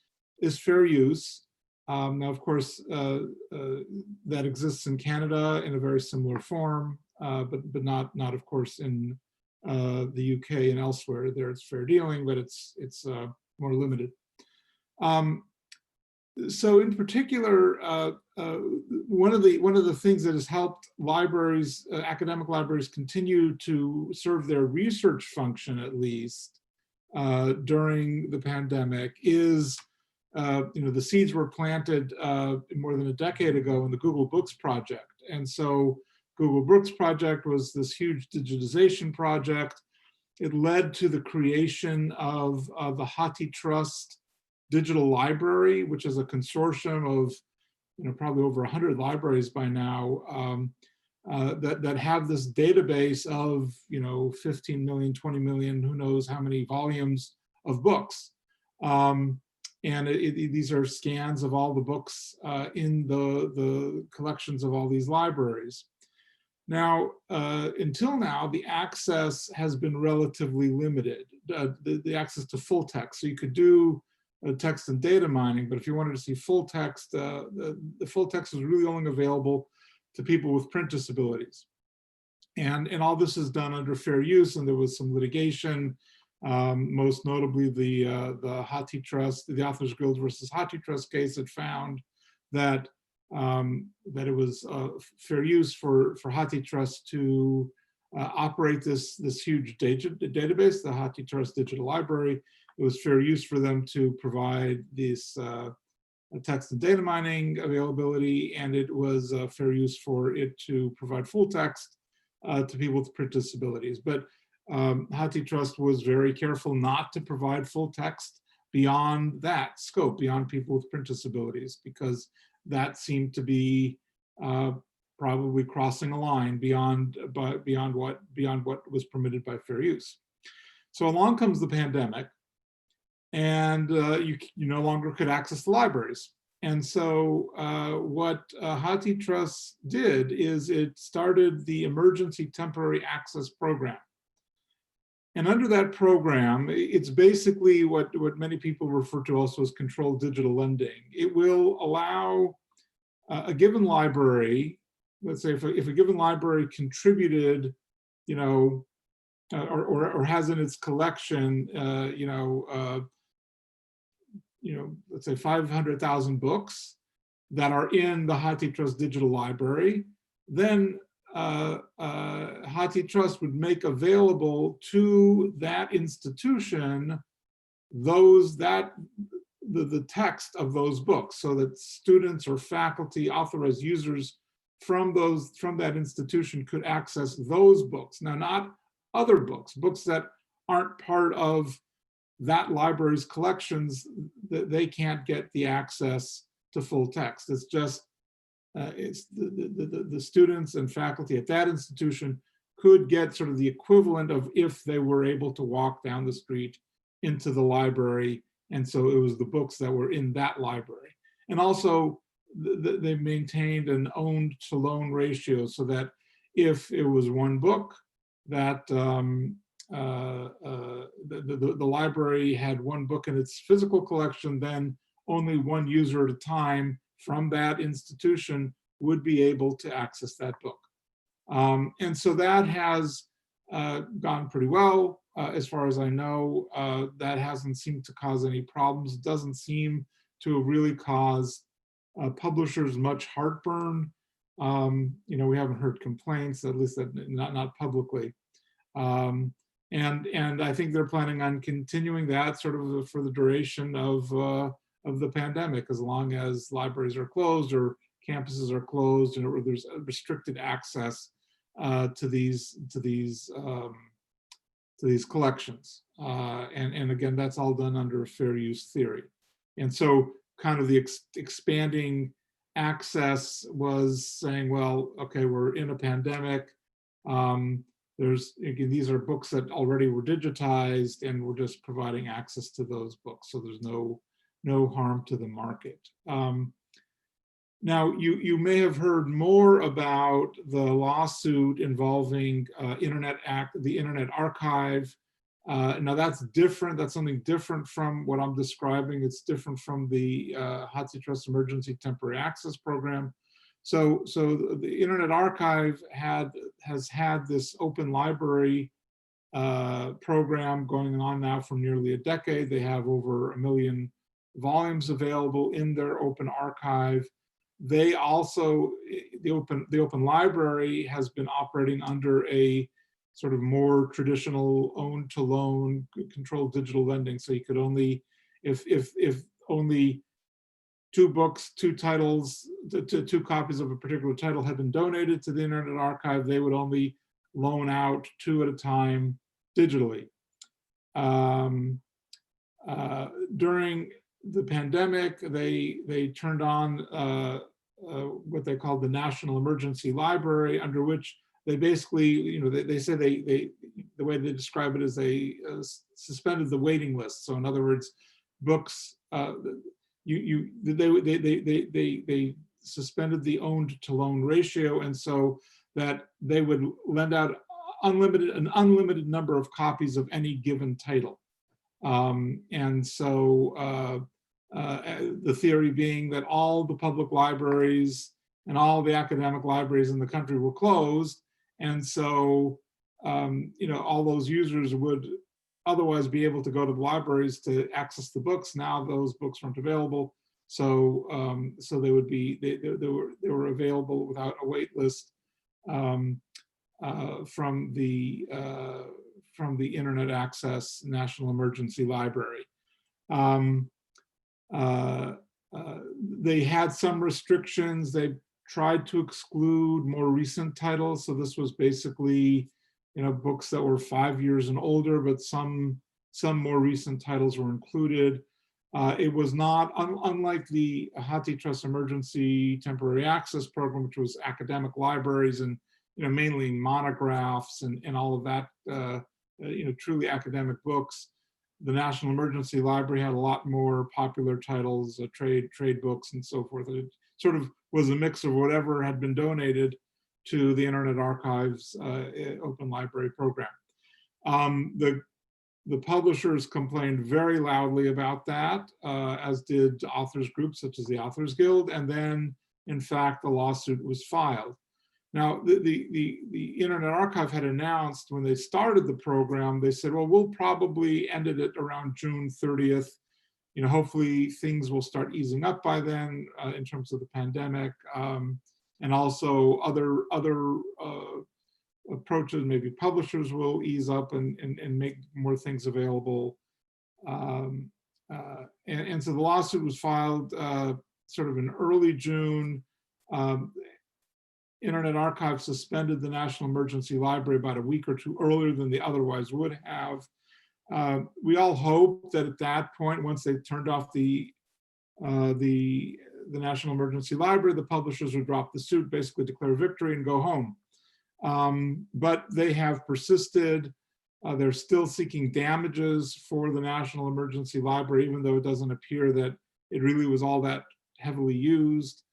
Speaker 4: fair use. Now, of course, that exists in Canada in a very similar form, but not of course in the UK and elsewhere. There it's fair dealing, but it's more limited. So in particular, one of the things that has helped libraries, academic libraries, continue to serve their research function, at least during the pandemic, is the seeds were planted more than a decade ago in the Google Books project. And so Google Books project was this huge digitization project. It led to the creation of the HathiTrust Digital Library, which is a consortium of probably over 100 libraries by now that have this database of 15 million, 20 million, who knows how many volumes of books. And these are scans of all the books in the collections of all these libraries. Now, until now, the access has been relatively limited, the access to full text. So you could do text and data mining, but if you wanted to see full text, the full text is really only available to people with print disabilities. And all this is done under fair use, and there was some litigation, most notably the HathiTrust, the Authors Guild versus HathiTrust case that found that it was fair use for HathiTrust to operate this huge database, the HathiTrust Digital Library. It was fair use for them to provide this text and data mining availability, and it was fair use for it to provide full text to people with print disabilities. But HathiTrust was very careful not to provide full text beyond that scope, beyond people with print disabilities, because that seemed to be probably crossing a line beyond what was permitted by fair use. So along comes the pandemic, and you no longer could access the libraries. And so what HathiTrust did is it started the Emergency Temporary Access Program. And under that program, it's basically what many people refer to also as controlled digital lending. It will allow a given library, let's say if a given library contributed, or has in its collection, let's say 500,000 books that are in the HathiTrust digital library, then HathiTrust would make available to that institution the text of those books, so that students or faculty, authorized users from that institution could access those books. Now, not other books that aren't part of that library's collections, that they can't get the access to full text. It's just it's the students and faculty at that institution could get sort of the equivalent of if they were able to walk down the street into the library. And so it was the books that were in that library. And also they maintained an owned to loan ratio, so that if it was one book that the library had one book in its physical collection, then only one user at a time from that institution would be able to access that book. And so that has gone pretty well. As far as I know, that hasn't seemed to cause any problems. It doesn't seem to really cause publishers much heartburn. We haven't heard complaints, at least not publicly. And I think they're planning on continuing that sort of for the duration of the pandemic, as long as libraries are closed or campuses are closed, or there's restricted access to these collections. And again, that's all done under fair use theory. And so kind of the expanding access was saying, well, okay, we're in a pandemic. These are books that already were digitized, and we're just providing access to those books. So there's no harm to the market. Now, you may have heard more about the lawsuit involving the Internet Archive. Now that's different. That's something different from what I'm describing. It's different from the HathiTrust Emergency Temporary Access Program. So the Internet Archive has had this open library program going on now for nearly a decade. They have over 1 million volumes available in their open archive. They also, the open library has been operating under a sort of more traditional own to loan controlled digital lending. So you could only, if only 2 books, 2 titles, 2 copies of a particular title had been donated to the Internet Archive, they would only loan out 2 at a time digitally. During the pandemic, they turned on what they called the National Emergency Library, under which they basically, they say the way they describe it is they suspended the waiting list. So in other words, books, they suspended the owned to loan ratio, and so that they would lend out an unlimited number of copies of any given title. And so the theory being that all the public libraries and all the academic libraries in the country were closed, and so all those users would otherwise be able to go to the libraries to access the books. Now those books weren't available, so they would be they were available without a wait list from the Internet Access National Emergency Library. They had some restrictions. They tried to exclude more recent titles. So this was basically, books that were 5 years and older, but some more recent titles were included. It was not, unlike the HathiTrust Emergency Temporary Access Program, which was academic libraries and mainly monographs and all of that, truly academic books. The National Emergency Library had a lot more popular titles, trade books and so forth. It sort of was a mix of whatever had been donated to the Internet Archive's open library program. The publishers complained very loudly about that, as did authors groups such as the Authors Guild, and then, in fact, the lawsuit was filed. Now, the Internet Archive had announced when they started the program, they said, well, we'll probably end it at around June 30th. Hopefully things will start easing up by then in terms of the pandemic, and also other approaches, maybe publishers will ease up and make more things available. And so the lawsuit was filed sort of in early June. Internet Archive suspended the National Emergency Library about a week or two earlier than they otherwise would have. We all hoped that at that point, once they turned off the National Emergency Library, the publishers would drop the suit, basically declare victory and go home. But they have persisted. They're still seeking damages for the National Emergency Library, even though it doesn't appear that it really was all that heavily used.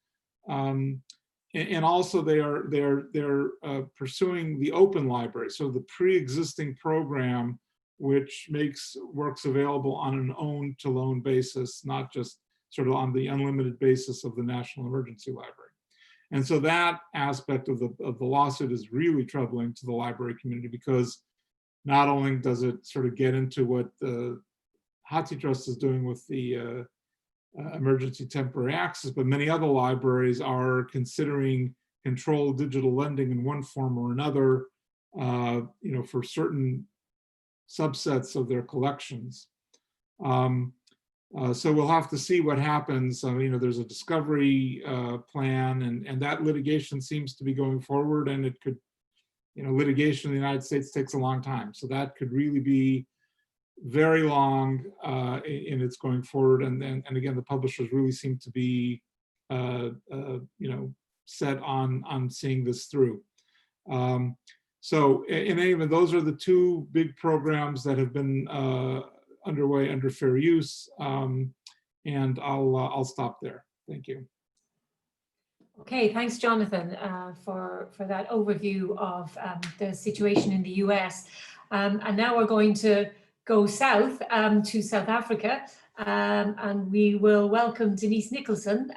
Speaker 4: And also they're pursuing the open library, so the pre-existing program, which makes works available on an own-to-loan basis, not just sort of on the unlimited basis of the National Emergency Library. And so that aspect of the lawsuit is really troubling to the library community, because not only does it sort of get into what the HathiTrust is doing with the emergency temporary access, but many other libraries are considering controlled digital lending in one form or another, for certain subsets of their collections. So we'll have to see what happens. There's a discovery plan, and that litigation seems to be going forward, and it could, litigation in the United States takes a long time. So that could really be very long in its going forward. And again, the publishers really seem to be, set on seeing this through. So in any event, those are the two big programs that have been underway under fair use, and I'll stop there. Thank you.
Speaker 1: Okay, thanks, Jonathan, for that overview of the situation in the US. And now we're going to go south to South Africa, and we will welcome Denise Nicholson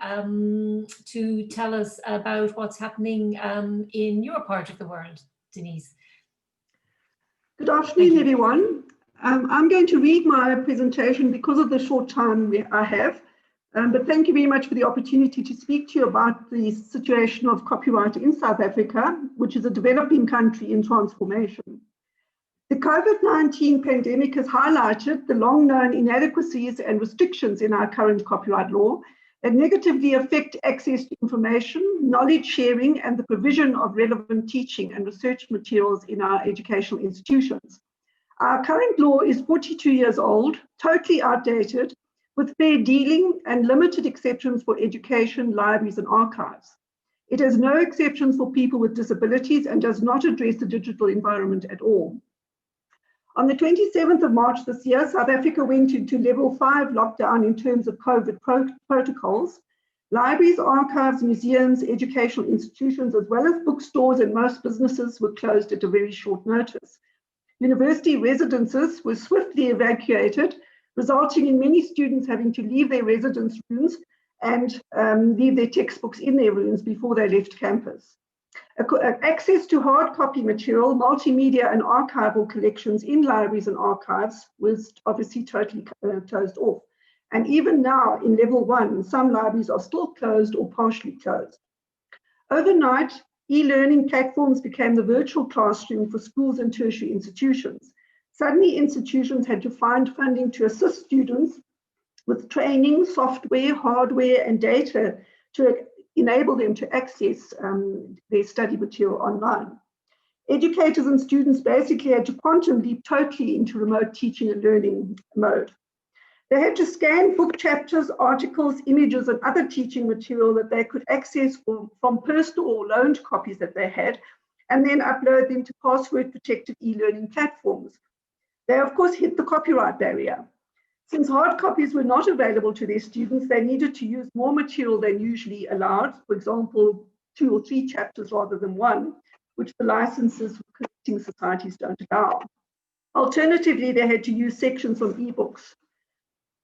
Speaker 1: to tell us about what's happening in your part of the world. Denise.
Speaker 5: Good afternoon, everyone. I'm going to read my presentation because of the short time I have, but thank you very much for the opportunity to speak to you about the situation of copyright in South Africa, which is a developing country in transformation. The COVID-19 pandemic has highlighted the long-known inadequacies and restrictions in our current copyright law that negatively affect access to information, knowledge sharing, and the provision of relevant teaching and research materials in our educational institutions. Our current law is 42 years old, totally outdated, with fair dealing and limited exceptions for education, libraries, and archives. It has no exceptions for people with disabilities and does not address the digital environment at all. On the 27th of March this year, South Africa went into level 5 lockdown in terms of COVID protocols. Libraries, archives, museums, educational institutions, as well as bookstores and most businesses were closed at a very short notice. University residences were swiftly evacuated, resulting in many students having to leave their residence rooms and leave their textbooks in their rooms before they left campus. Access to hard copy material, multimedia and archival collections in libraries and archives was obviously totally closed off. And even now in level 1, some libraries are still closed or partially closed. Overnight, e-learning platforms became the virtual classroom for schools and tertiary institutions. Suddenly, institutions had to find funding to assist students with training, software, hardware, and data to enable them to access their study material online. Educators and students basically had to quantum leap totally into remote teaching and learning mode. They had to scan book chapters, articles, images, and other teaching material that they could access from personal or loaned copies that they had, and then upload them to password-protected e-learning platforms. They, of course, hit the copyright barrier. Since hard copies were not available to their students, they needed to use more material than usually allowed, for example, 2 or 3 chapters rather than 1, which the licenses for collecting societies don't allow. Alternatively, they had to use sections from ebooks.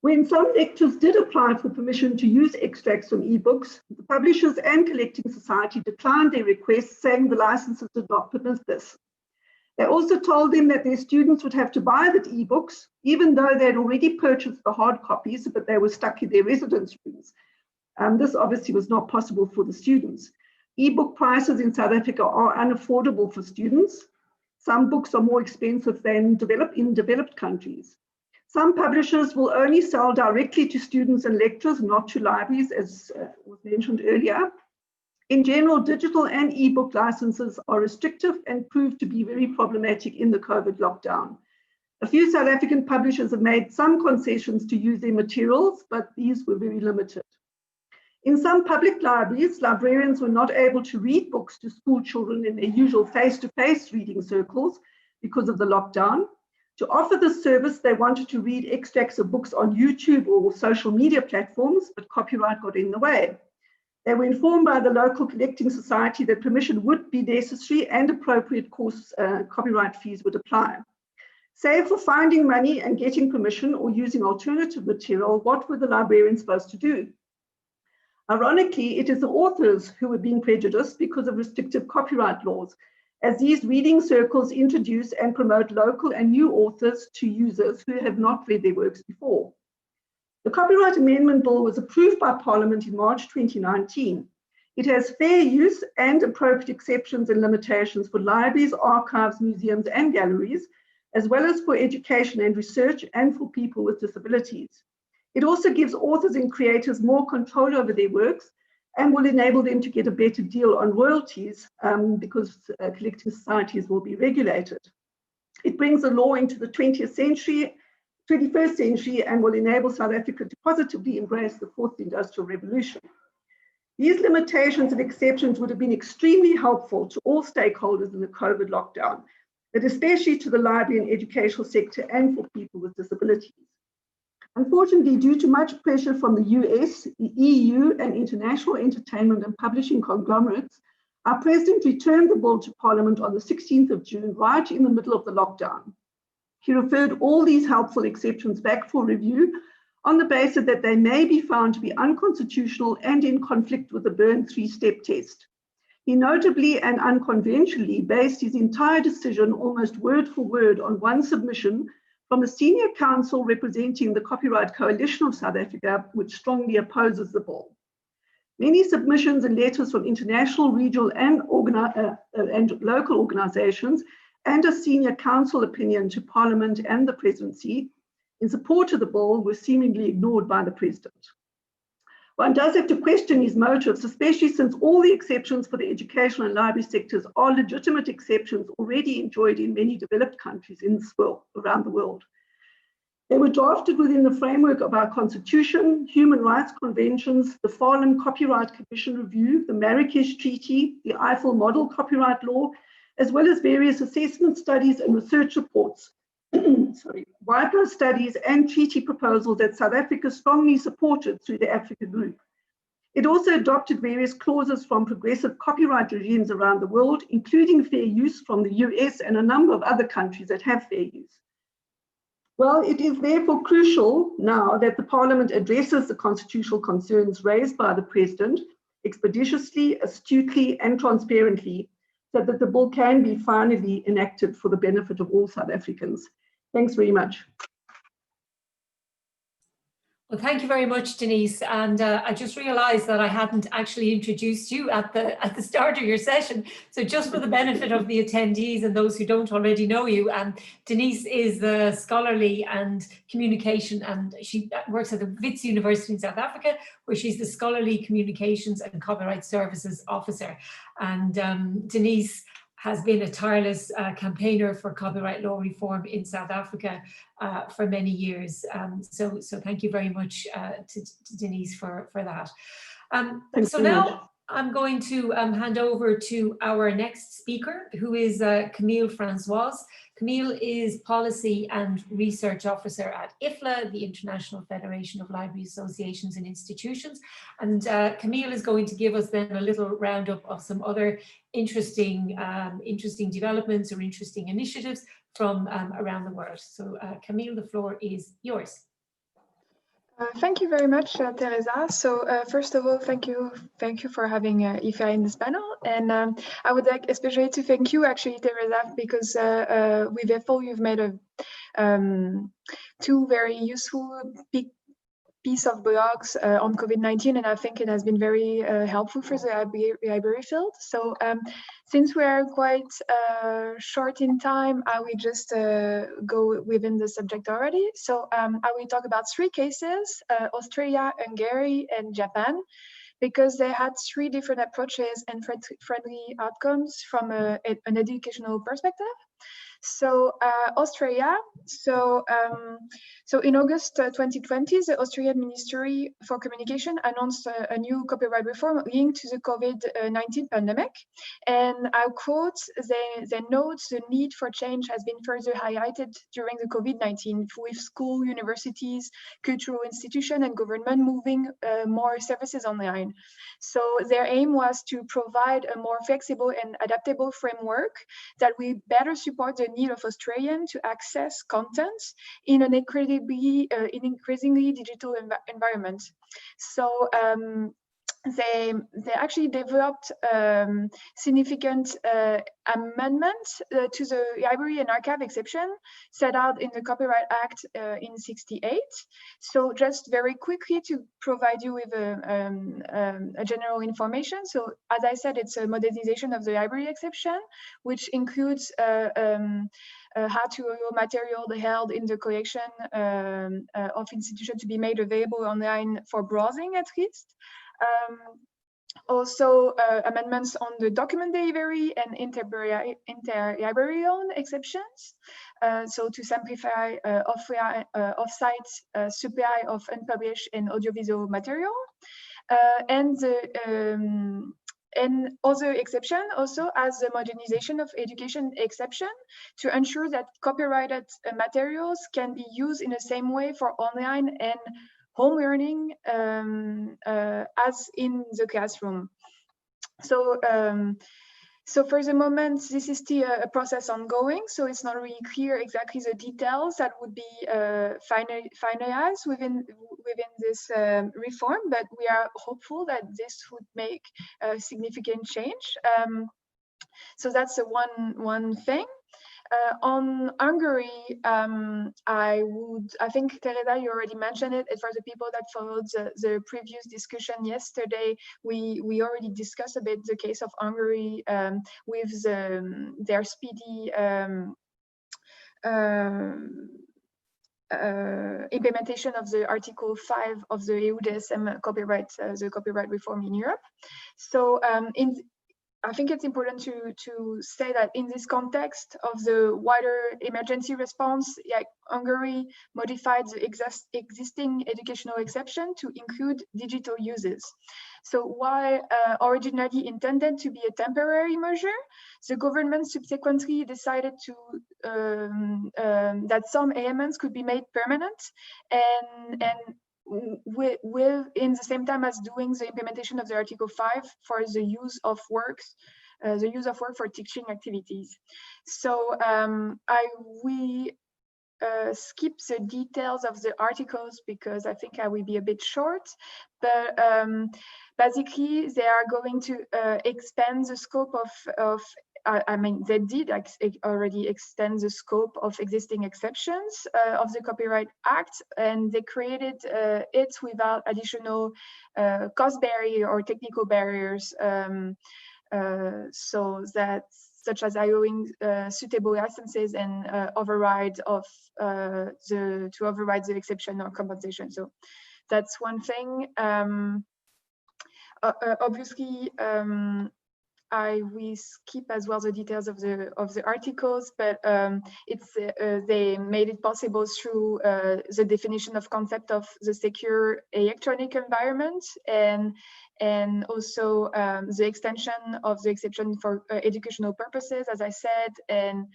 Speaker 5: When some lectures did apply for permission to use extracts from ebooks, the publishers and collecting society declined their requests, saying the licenses did not permit this. They also told them that their students would have to buy the ebooks, even though they had already purchased the hard copies, but they were stuck in their residence rooms. This obviously was not possible for the students. Ebook prices in South Africa are unaffordable for students. Some books are more expensive than in developed countries. Some publishers will only sell directly to students and lecturers, not to libraries, as was mentioned earlier. In general, digital and ebook licenses are restrictive and proved to be very problematic in the COVID lockdown. A few South African publishers have made some concessions to use their materials, but these were very limited. In some public libraries, librarians were not able to read books to school children in their usual face-to-face reading circles because of the lockdown. To offer this service, they wanted to read extracts of books on YouTube or social media platforms, but copyright got in the way. They were informed by the local collecting society that permission would be necessary and appropriate course copyright fees would apply. Save for finding money and getting permission or using alternative material, what were the librarians supposed to do? Ironically, it is the authors who were being prejudiced because of restrictive copyright laws, as these reading circles introduce and promote local and new authors to users who have not read their works before. The Copyright Amendment Bill was approved by Parliament in March 2019. It has fair use and appropriate exceptions and limitations for libraries, archives, museums, and galleries, as well as for education and research and for people with disabilities. It also gives authors and creators more control over their works and will enable them to get a better deal on royalties because collecting societies will be regulated. It brings the law into the 21st century and will enable South Africa to positively embrace the 4th Industrial Revolution. These limitations and exceptions would have been extremely helpful to all stakeholders in the COVID lockdown, but especially to the library and educational sector and for people with disabilities. Unfortunately, due to much pressure from the US, the EU, and international entertainment and publishing conglomerates, our President returned the bill to Parliament on the 16th of June, right in the middle of the lockdown. He referred all these helpful exceptions back for review on the basis that they may be found to be unconstitutional and in conflict with the Berne three-step test. He notably and unconventionally based his entire decision almost word for word on one submission from a senior counsel representing the Copyright Coalition of South Africa, which strongly opposes the bill. Many submissions and letters from international, regional, and local organizations and a senior council opinion to Parliament and the presidency in support of the bill were seemingly ignored by the president. One does have to question his motives, especially since all the exceptions for the educational and library sectors are legitimate exceptions already enjoyed in many developed countries in this world, around the world. They were drafted within the framework of our constitution, human rights conventions, the Farnham Copyright Commission Review, the Marrakesh Treaty, the Eiffel Model Copyright Law, as well as various assessment studies and research reports, WIPO studies and treaty proposals that South Africa strongly supported through the Africa Group. It also adopted various clauses from progressive copyright regimes around the world, including fair use from the US and a number of other countries that have fair use. Well, it is therefore crucial now that the Parliament addresses the constitutional concerns raised by the President expeditiously, astutely, and transparently, so that the bill can be finally enacted for the benefit of all South Africans. Thanks very much.
Speaker 1: Well, thank you very much, Denise. And I just realized that I hadn't actually introduced you at the start of your session. So just for the benefit of the attendees and those who don't already know you, Denise is the scholarly and communication, and she works at the Wits University in South Africa, where she's the scholarly communications and copyright services officer. And Denise has been a tireless campaigner for copyright law reform in South Africa for many years. So thank you very much to Denise for that. So now I'm going to hand over to our next speaker, who is Camille Francoise. Camille is Policy and Research Officer at IFLA, the International Federation of Library Associations and Institutions. And Camille is going to give us then a little roundup of some other interesting developments or interesting initiatives from around the world. So Camille, the floor is yours.
Speaker 6: Thank you very much, Teresa. So first of all, thank you for having IFA in this panel. And I would like especially to thank you, actually, Teresa, because with IFA, you've made two very useful big piece of blogs on COVID-19, and I think it has been very helpful for the library field. So since we are quite short in time, I will just go within the subject already. So I will talk about three cases, Australia, Hungary, and Japan, because they had three different approaches and friendly outcomes from an educational perspective. So Australia, so in August 2020, the Australian Ministry for Communication announced a new copyright reform linked to the COVID-19 pandemic. And I quote, they note the need for change has been further highlighted during the COVID-19 with school, universities, cultural institutions, and government moving more services online. So their aim was to provide a more flexible and adaptable framework that will better support the need of Australians to access content in an increasingly digital environment. So they actually developed significant amendments to the library and archive exception set out in the Copyright Act in '68. So just very quickly to provide you with a general information. So as I said, it's a modernization of the library exception, which includes how to allow material held in the collection of institutions to be made available online for browsing at least. Also amendments on the document delivery and inter-library loan exceptions. So to simplify off-site supply of unpublished and audiovisual material. And other exception also as the modernization of education exception to ensure that copyrighted materials can be used in the same way for online and home learning as in the classroom. So, so for the moment, this is still a process ongoing, so it's not really clear exactly the details that would be finalized within this reform, but we are hopeful that this would make a significant change. So that's one thing. On Hungary, I think, Teresa, you already mentioned it. For the people that followed the previous discussion yesterday, we already discussed a bit the case of Hungary with their speedy implementation of the Article 5 of the EU-DSM copyright, the copyright reform in Europe. So I think it's important to say that in this context of the wider emergency response, Hungary modified the existing educational exception to include digital uses. So while originally intended to be a temporary measure, the government subsequently decided to that some elements could be made permanent and with in the same time as doing the implementation of the Article 5 for the use of work for teaching activities. So we skip the details of the articles because I think I will be a bit short, but basically they are going to expand the scope of I mean, they did already extend the scope of existing exceptions of the Copyright Act, and they created it without additional cost barrier or technical barriers, so that such as allowing suitable licenses and override of to override the exception or compensation. So that's one thing. Obviously. we skip as well the details of the articles, but they made it possible through the definition of concept of the secure electronic environment, and also the extension of the exception for educational purposes, as I said, and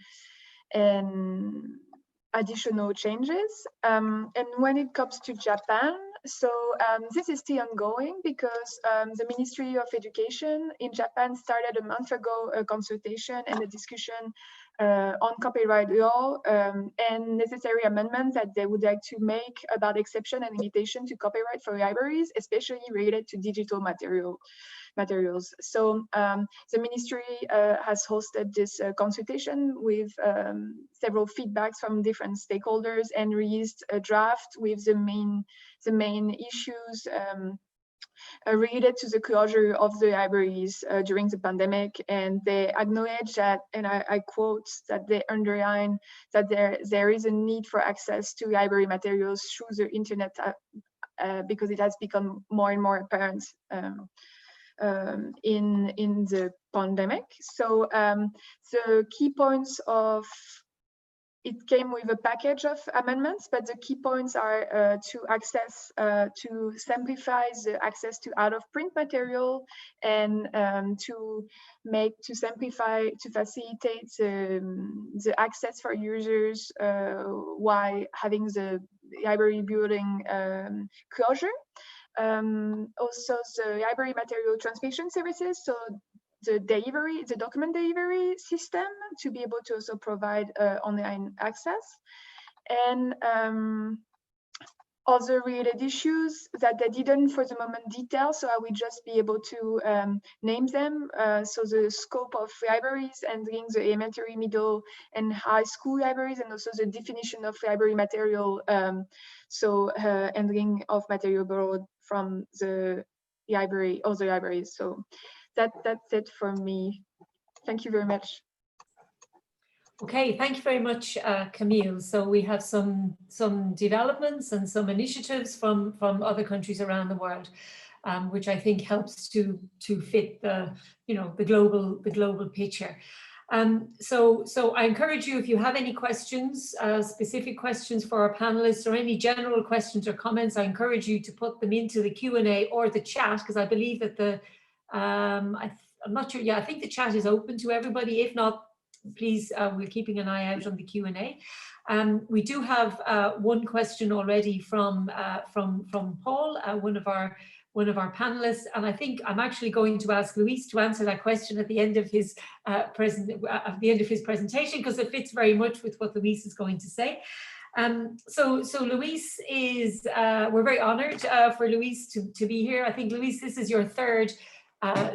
Speaker 6: additional changes. And when it comes to Japan, so this is still ongoing because the Ministry of Education in Japan started a month ago a consultation and a discussion on copyright law and necessary amendments that they would like to make about exception and limitation to copyright for libraries, especially related to digital materials. So the ministry has hosted this consultation with several feedbacks from different stakeholders and released a draft with the main issues related to the closure of the libraries during the pandemic. And they acknowledge that, and I quote, that they underline that there is a need for access to library materials through the internet because it has become more and more apparent in the pandemic. So the key points of it came with a package of amendments, but the key points are to simplify the access to out-of-print material, and to facilitate the access for users while having the library building closure. Also the library material transmission services, so the document delivery system to be able to also provide online access, and other related issues that they didn't for the moment detail, so I will just be able to name them. So the scope of libraries and the elementary, middle, and high school libraries, and also the definition of library material, so handling of material borrowed from the library, other libraries. So that's it for me. Thank you very much.
Speaker 1: Okay, thank you very much, Camille. So we have some developments and some initiatives from other countries around the world, which I think helps to fit the global picture. So I encourage you, if you have any questions, specific questions for our panelists, or any general questions or comments, I encourage you to put them into the Q&A or the chat, because I believe that I'm not sure. Yeah, I think the chat is open to everybody. If not, please, we're keeping an eye out on the Q&A. We do have one question already from Paul, one of our panelists, and I think I'm actually going to ask Luis to answer that question at the end of his presentation, because it fits very much with what Luis is going to say. So Luis is, we're very honored for Luis to be here. I think, Luis, this is your third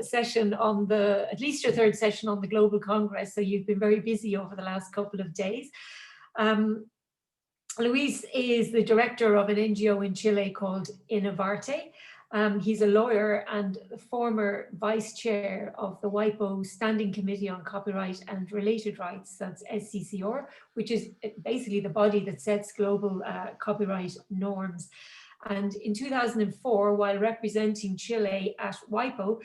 Speaker 1: session on at least your third session on the Global Congress, so you've been very busy over the last couple of days. Luis is the director of an NGO in Chile called Innovarte. He's a lawyer and former vice chair of the WIPO Standing Committee on Copyright and Related Rights, that's SCCR, which is basically the body that sets global copyright norms. And in 2004, while representing Chile at WIPO,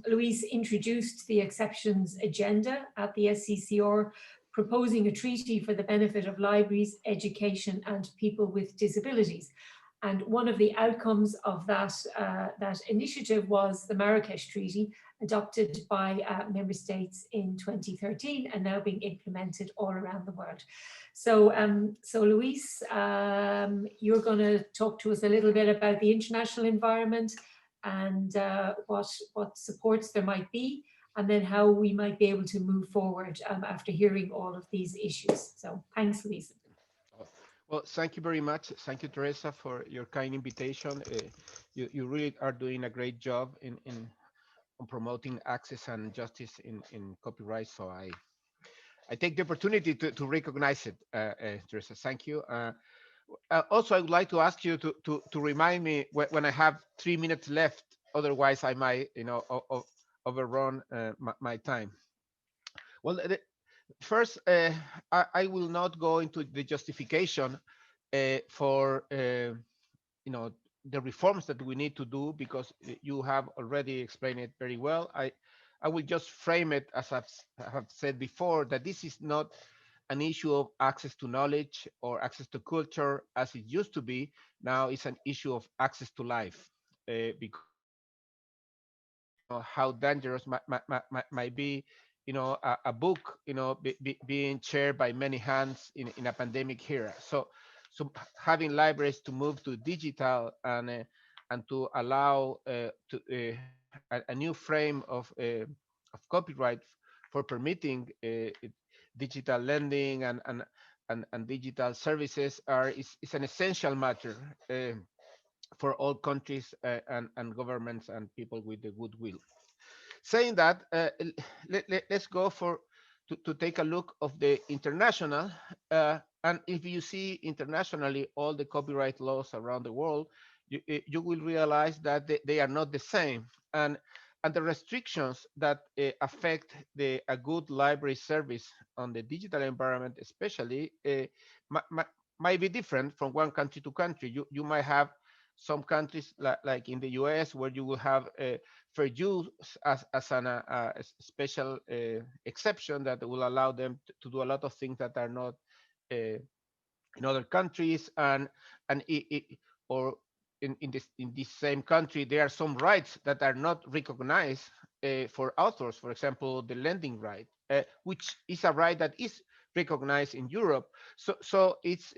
Speaker 1: Luis introduced the exceptions agenda at the SCCR, proposing a treaty for the benefit of libraries, education, and people with disabilities. And one of the outcomes of that initiative was the Marrakesh Treaty, adopted by member states in 2013 and now being implemented all around the world. So, Luis, you're going to talk to us a little bit about the international environment and what supports there might be, and then how we might be able to move forward after hearing all of these issues. So thanks, Luis.
Speaker 7: Well, thank you very much. Thank you, Teresa, for your kind invitation. You really are doing a great job on promoting access and justice in copyright. So I take the opportunity to recognize it, Teresa. Thank you. Also, I would like to ask you to remind me when I have 3 minutes left. Otherwise, I might, overrun my time. Well, first, I will not go into the justification for the reforms that we need to do, because you have already explained it very well. I will just frame it as I have said before, that this is not an issue of access to knowledge or access to culture as it used to be. Now it's an issue of access to life, because how dangerous might be, a book, being shared by many hands in a pandemic era. So having libraries to move to digital and to allow a new frame of copyright for permitting digital lending and digital services is an essential matter for all countries and governments and people with the goodwill. Saying that, let's go to take a look of the international. And if you see internationally all the copyright laws around the world, you will realize that they are not the same. And the restrictions that affect a good library service on the digital environment, especially, might be different from one country to country. You might have some countries like in the US where you will have fair use as a special exception that will allow them to do a lot of things that are not in other countries, or in this same country there are some rights that are not recognized for authors. For example, the lending right, which is a right that is recognized in Europe. So it's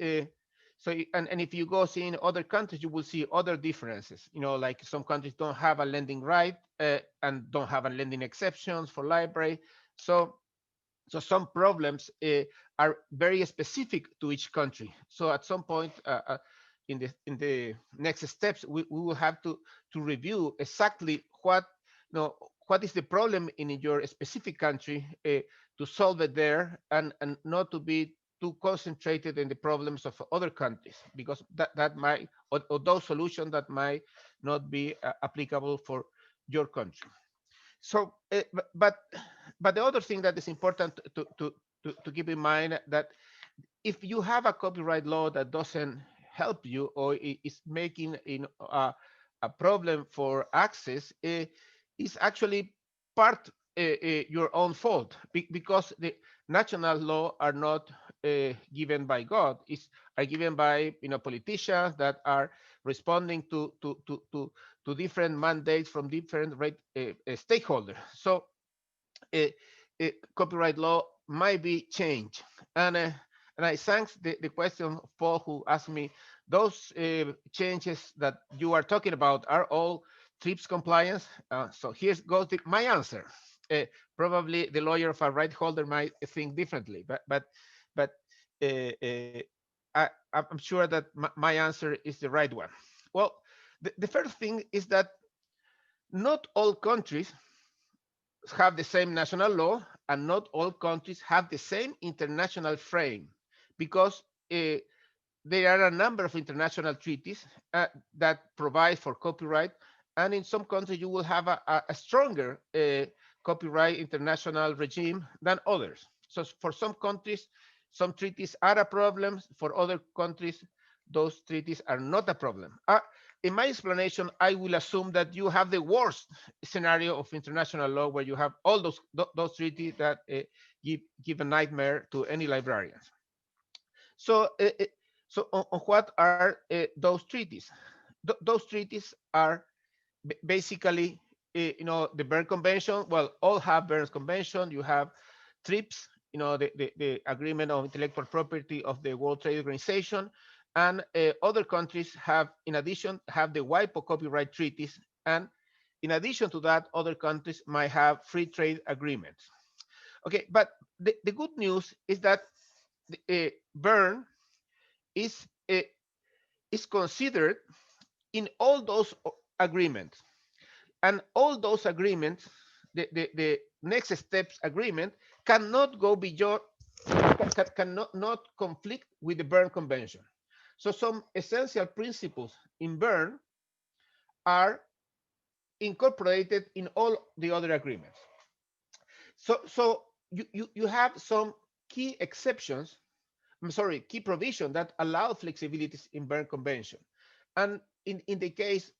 Speaker 7: and if you go see in other countries, you will see other differences. Like some countries don't have a lending right and don't have a lending exceptions for library. So some problems are very specific to each country. So at some point in the next steps, we will have to review exactly what is the problem in your specific country to solve it there, and not to be too concentrated in the problems of other countries, because that might, or those solutions that might not be applicable for your country. So, but the other thing that is important to keep in mind, that if you have a copyright law that doesn't help you or is making a problem for access, is actually part your own fault, because the national law are not given by God, are given by politicians that are responding to different mandates from different stakeholders. So copyright law might be changed. And I thank the question of Paul, who asked me, those changes that you are talking about are all TRIPS compliance. So here goes my answer. Probably the lawyer of a right holder might think differently, but I'm sure that my answer is the right one. Well, the first thing is that not all countries have the same national law, and not all countries have the same international frame, because there are a number of international treaties that provide for copyright, and in some countries you will have a stronger copyright international regime than others. So for some countries, some treaties are a problem. For other countries, those treaties are not a problem. In my explanation, I will assume that you have the worst scenario of international law, where you have all those treaties that give a nightmare to any librarians. So, on what are those treaties? Those treaties are basically, the Berne Convention. Well, all have Berne Convention. You have TRIPS, the Agreement on Intellectual Property of the World Trade Organization, and other countries have, in addition, have the WIPO copyright treaties, and in addition to that, other countries might have free trade agreements. Okay, but the good news is that Berne is considered in all those agreements, and all those agreements, the next steps agreement cannot go beyond, cannot not conflict with the Berne Convention. So some essential principles in Berne are incorporated in all the other agreements. So you have some key exceptions, I'm sorry, key provisions that allow flexibilities in Berne Convention. And in the case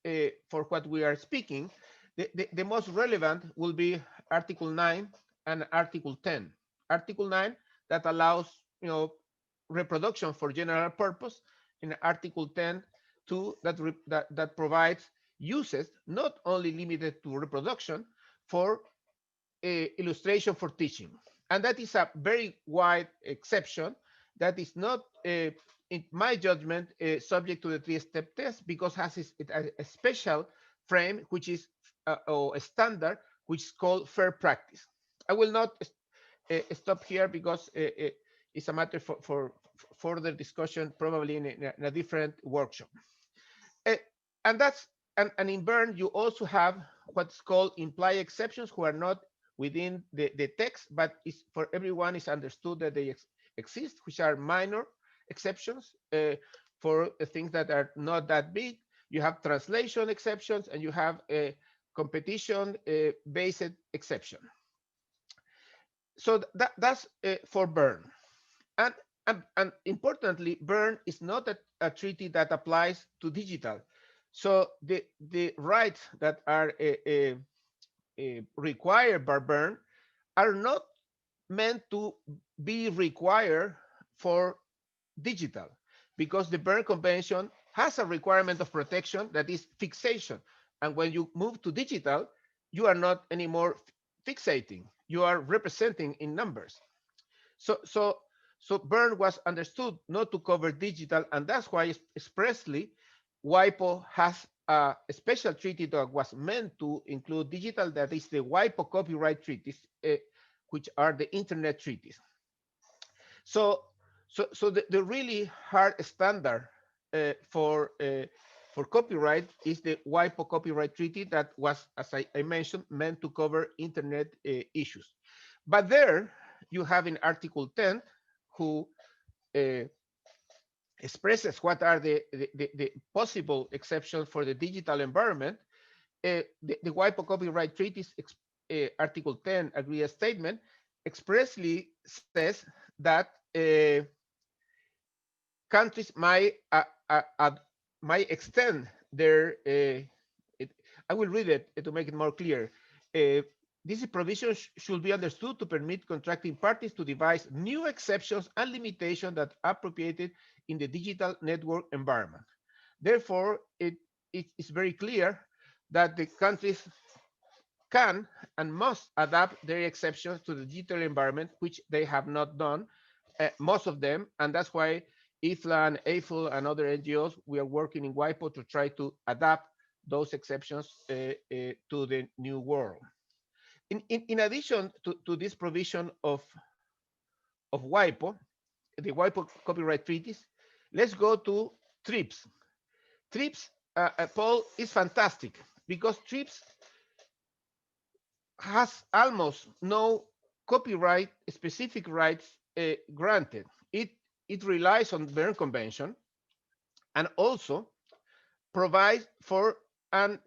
Speaker 7: for what we are speaking, the most relevant will be Article 9 and Article 10. Article 9 that allows, reproduction for general purpose, and Article 10 that provides uses not only limited to reproduction for illustration for teaching. And that is a very wide exception that is not, in my judgment, subject to the three-step test, because has a special frame, which is or a standard, which is called fair practice. I will not stop here because it's a matter for further discussion, probably in a different workshop. And in Bern, you also have what's called implied exceptions, who are not within the text, but for everyone is understood that they exist, which are minor exceptions for things that are not that big. You have translation exceptions, and you have a competition-based exception. So that's for Bern. And importantly, Bern is not a treaty that applies to digital. So the rights that are required by Bern are not meant to be required for digital, because the Bern Convention has a requirement of protection that is fixation. And when you move to digital, you are not anymore fixating, you are representing in numbers. So Bern was understood not to cover digital, and that's why expressly WIPO has a special treaty that was meant to include digital, that is the WIPO copyright treaties, which are the internet treaties. So the really hard standard for copyright is the WIPO copyright treaty that was, as I mentioned, meant to cover internet issues. But there you have in Article 10, who expresses what are the possible exceptions for the digital environment. The WIPO copyright treaties, Article 10 agreed statement, expressly says that countries might extend their, I will read it to make it more clear. This provision should be understood to permit contracting parties to devise new exceptions and limitations that are appropriated in the digital network environment. Therefore, it is very clear that the countries can and must adapt their exceptions to the digital environment, which they have not done, most of them, and that's why IFLA, AFL, and other NGOs, we are working in WIPO to try to adapt those exceptions to the new world. In addition to this provision of WIPO, the WIPO copyright treaties, let's go to TRIPS. TRIPS, Paul, is fantastic because TRIPS has almost no copyright specific rights granted. It relies on the Bern Convention and also provides for a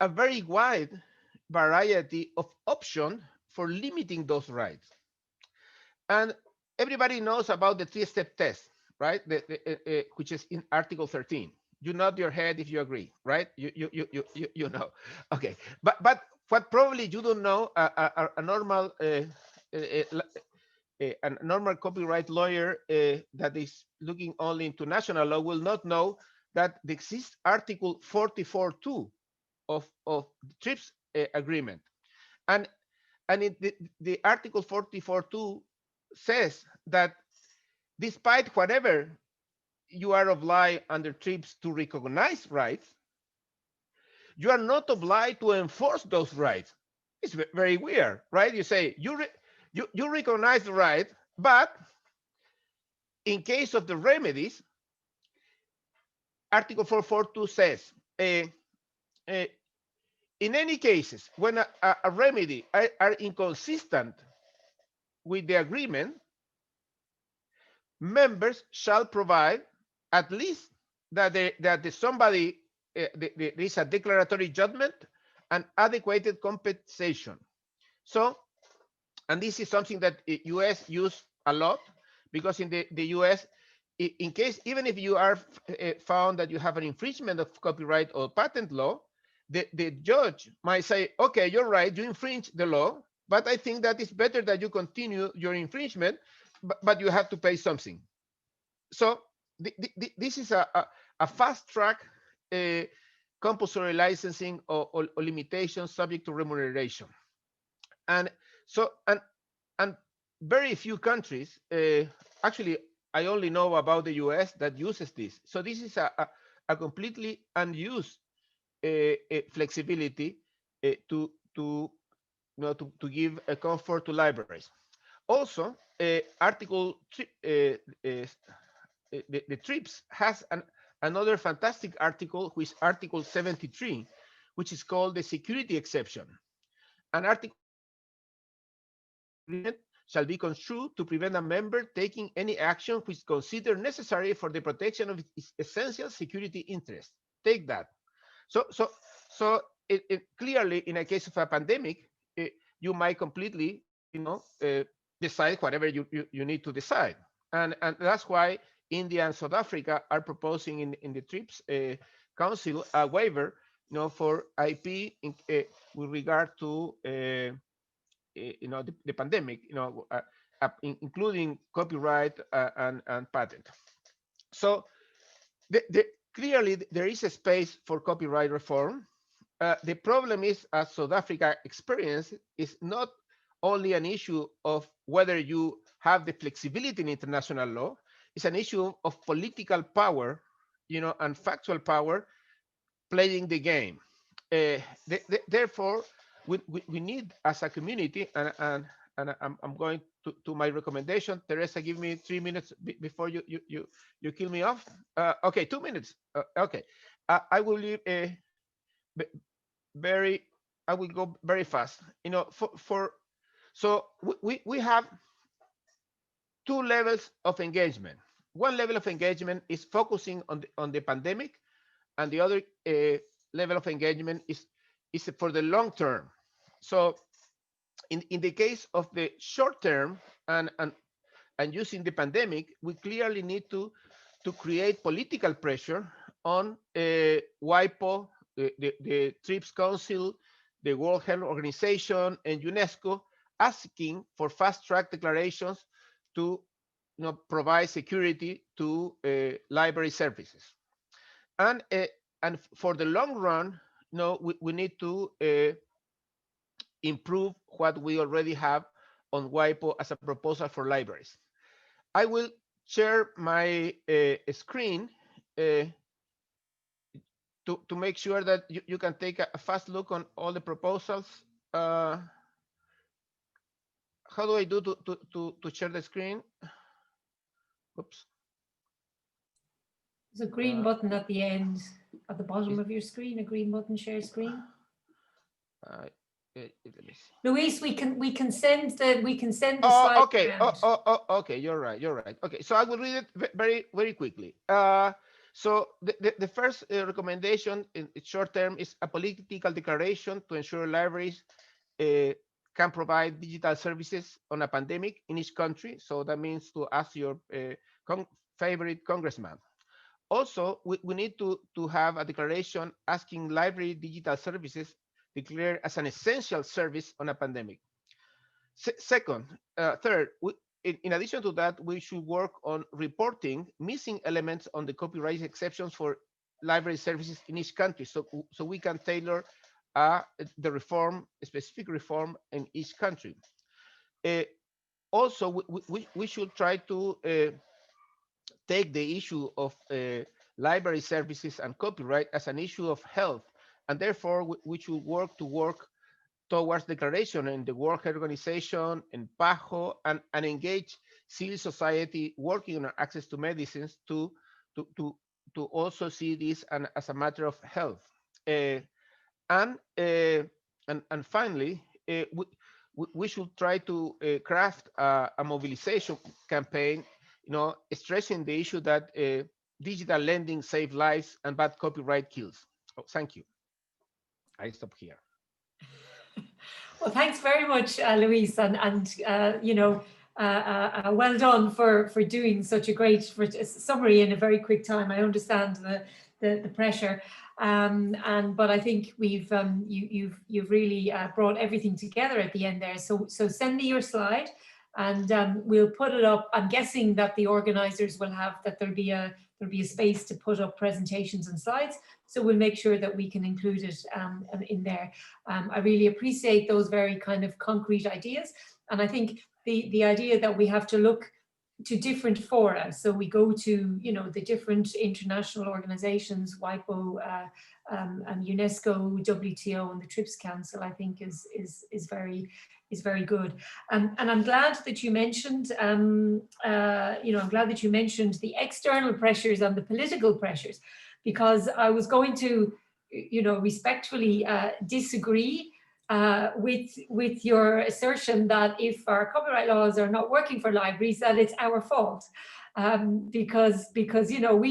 Speaker 7: very wide variety of options for limiting those rights. And everybody knows about the three-step test, right? Which is in Article 13. You nod your head if you agree, right? You know. Okay, but what probably you don't know, a normal copyright lawyer that is looking only into national law will not know that there exists Article 44.2 of the TRIPS agreement, and the Article 44.2 says that despite whatever you are obliged under TRIPS to recognize rights, you are not obliged to enforce those rights. It's very weird, right? You say you recognize the right, but in case of the remedies, Article 442 says, in any cases, when a remedy are inconsistent with the agreement, members shall provide at least that somebody there is a declaratory judgment and adequate compensation. So, and this is something that US use a lot, because in the US, in case, even if you are found that you have an infringement of copyright or patent law, the judge might say, okay, you're right, you infringe the law, but I think that it's better that you continue your infringement, but you have to pay something. So this is a fast track compulsory licensing or limitations subject to remuneration. And so, and very few countries, actually, I only know about the US that uses this. So this is a completely unused flexibility to give a comfort to libraries. Also, Article the TRIPS has another fantastic article, which is Article 73, which is called the security exception. An article shall be construed to prevent a member taking any action which is considered necessary for the protection of its essential security interests. Take that. So it clearly, in a case of a pandemic, you might completely, decide whatever you need to decide, and that's why India and South Africa are proposing in the TRIPS Council a waiver, for IP with regard to the pandemic, including copyright and patent. So clearly there is a space for copyright reform. The problem is, as South Africa experienced, is not only an issue of whether you have the flexibility in international law. It's an issue of political power, and factual power playing the game. Therefore, we need, as a community, and I'm going to my recommendation. Teresa, give me 3 minutes before you kill me off. Okay, 2 minutes. Okay, I will leave I will go very fast. So we have two levels of engagement. One level of engagement is focusing on the pandemic, and the other level of engagement is for the long term. So in the case of the short term and using the pandemic, we clearly need to create political pressure on WIPO, the TRIPS Council, the World Health Organization, and UNESCO, asking for fast-track declarations to provide security to library services. And for the long run, we need to improve what we already have on WIPO as a proposal for libraries. I will share my screen to make sure that you can take a fast look on all the proposals. How do I do to share the screen? Oops.
Speaker 1: There's a green button at the end, at the bottom of your screen, a green button, share screen. Luis, we can send the slide.
Speaker 7: Okay. Okay. You're right. Okay, so I will read it very, very quickly. So the first recommendation in short term is a political declaration to ensure libraries can provide digital services on a pandemic in each country. So that means to ask your favorite congressman. Also, we need to have a declaration asking library digital services declared as an essential service on a pandemic. Third, in addition to that, we should work on reporting missing elements on the copyright exceptions for library services in each country, so we can tailor the reform, a specific reform in each country. Also, we should try to take the issue of library services and copyright as an issue of health, and therefore we should work towards declaration in the World Health Organization, in bajo, and engage civil society working on access to medicines to also see this as a matter of health. And finally, we should try to craft a mobilization campaign, stressing the issue that digital lending saves lives and bad copyright kills. Oh, thank you. I stop here.
Speaker 1: Well, thanks very much, Luis, and well done for doing such a great summary in a very quick time. I understand the the pressure. But I think we've you've really brought everything together at the end there. So send me your slide, and we'll put it up. I'm guessing that the organisers will have that there'll be a space to put up presentations and slides. So we'll make sure that we can include it in there. I really appreciate those very kind of concrete ideas, and I think the idea that we have to look to different fora. So we go to, you know, the different international organizations, WIPO, and UNESCO, WTO, and the TRIPS Council, I think is very good. And I'm glad that you mentioned, I'm glad that you mentioned the external pressures and the political pressures, because I was going to, respectfully disagree with your assertion that if our copyright laws are not working for libraries, that it's our fault. Because we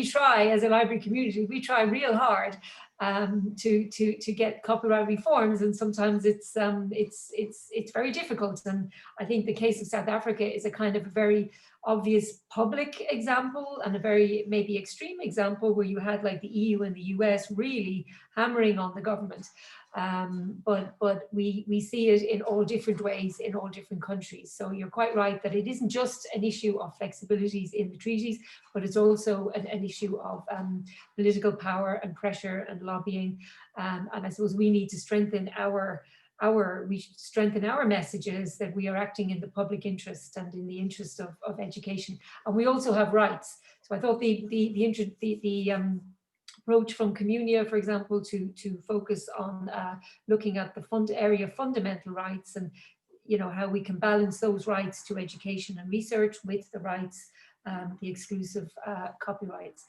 Speaker 1: try, as a library community, we try real hard to get copyright reforms, and sometimes it's very difficult. And I think the case of South Africa is a kind of a very obvious public example, and a very maybe extreme example where you had like the EU and the US really hammering on the government. But we see it in all different ways in all different countries. So you're quite right that it isn't just an issue of flexibilities in the treaties, but it's also an issue of political power and pressure and lobbying. And I suppose we need to strengthen our messages that we are acting in the public interest and in the interest of education. And we also have rights. So I thought the approach from Communia, for example, to focus on looking at the area of fundamental rights, and how we can balance those rights to education and research with the rights, the exclusive copyrights.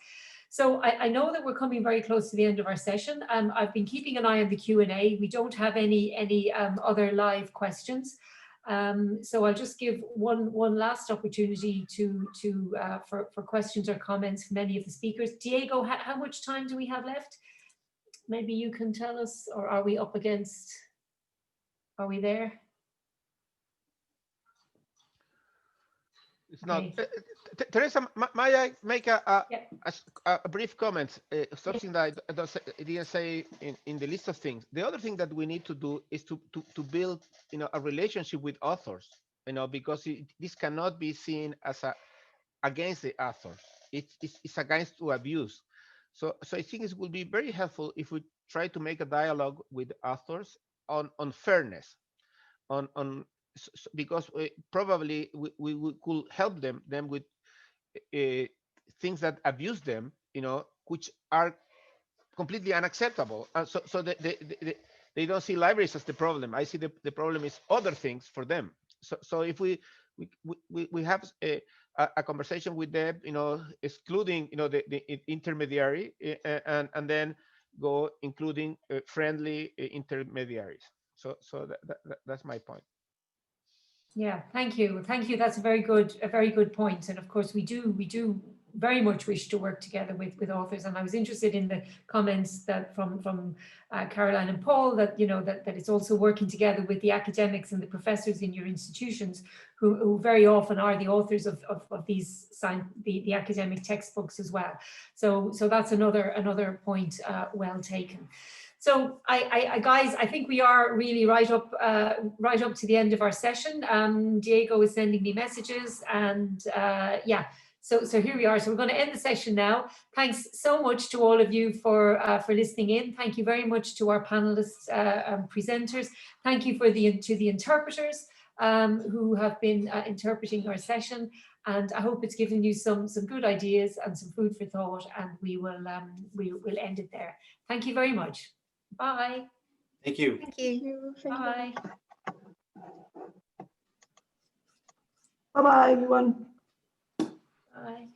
Speaker 1: So I know that we're coming very close to the end of our session. I've been keeping an eye on the Q&A. We don't have any other live questions. So I'll just give one last opportunity for questions or comments from any of the speakers. Diego, how much time do we have left? Maybe you can tell us, or are we up against, are we there?
Speaker 7: It's not. Teresa, may I make a brief comment? Something that I didn't say in the list of things. The other thing that we need to do is to build, a relationship with authors, because this cannot be seen as against the author. It's against to abuse. So I think it will be very helpful if we try to make a dialogue with authors on fairness, because probably we could help them with things that abuse them, which are completely unacceptable. So they don't see libraries as the problem. I see the problem is other things for them. So if we have a conversation with them, excluding the intermediary, and then go including friendly intermediaries. So that's my point.
Speaker 1: Yeah, thank you. That's a very good point. And of course, we do very much wish to work together with authors. And I was interested in the comments that from Caroline and Paul, that that it's also working together with the academics and the professors in your institutions, who very often are the authors of these the academic textbooks as well. So that's another point well taken. So guys, I think we are really right up to the end of our session. Diego is sending me messages, and yeah, so here we are. So we're going to end the session now. Thanks so much to all of you for listening in. Thank you very much to our panelists and presenters. Thank you to the interpreters who have been interpreting our session. And I hope it's given you some good ideas and some food for thought. And we'll end it there. Thank you very much. Bye.
Speaker 2: Thank you.
Speaker 3: Thank you.
Speaker 1: Bye.
Speaker 5: Bye-bye, everyone.
Speaker 1: Bye.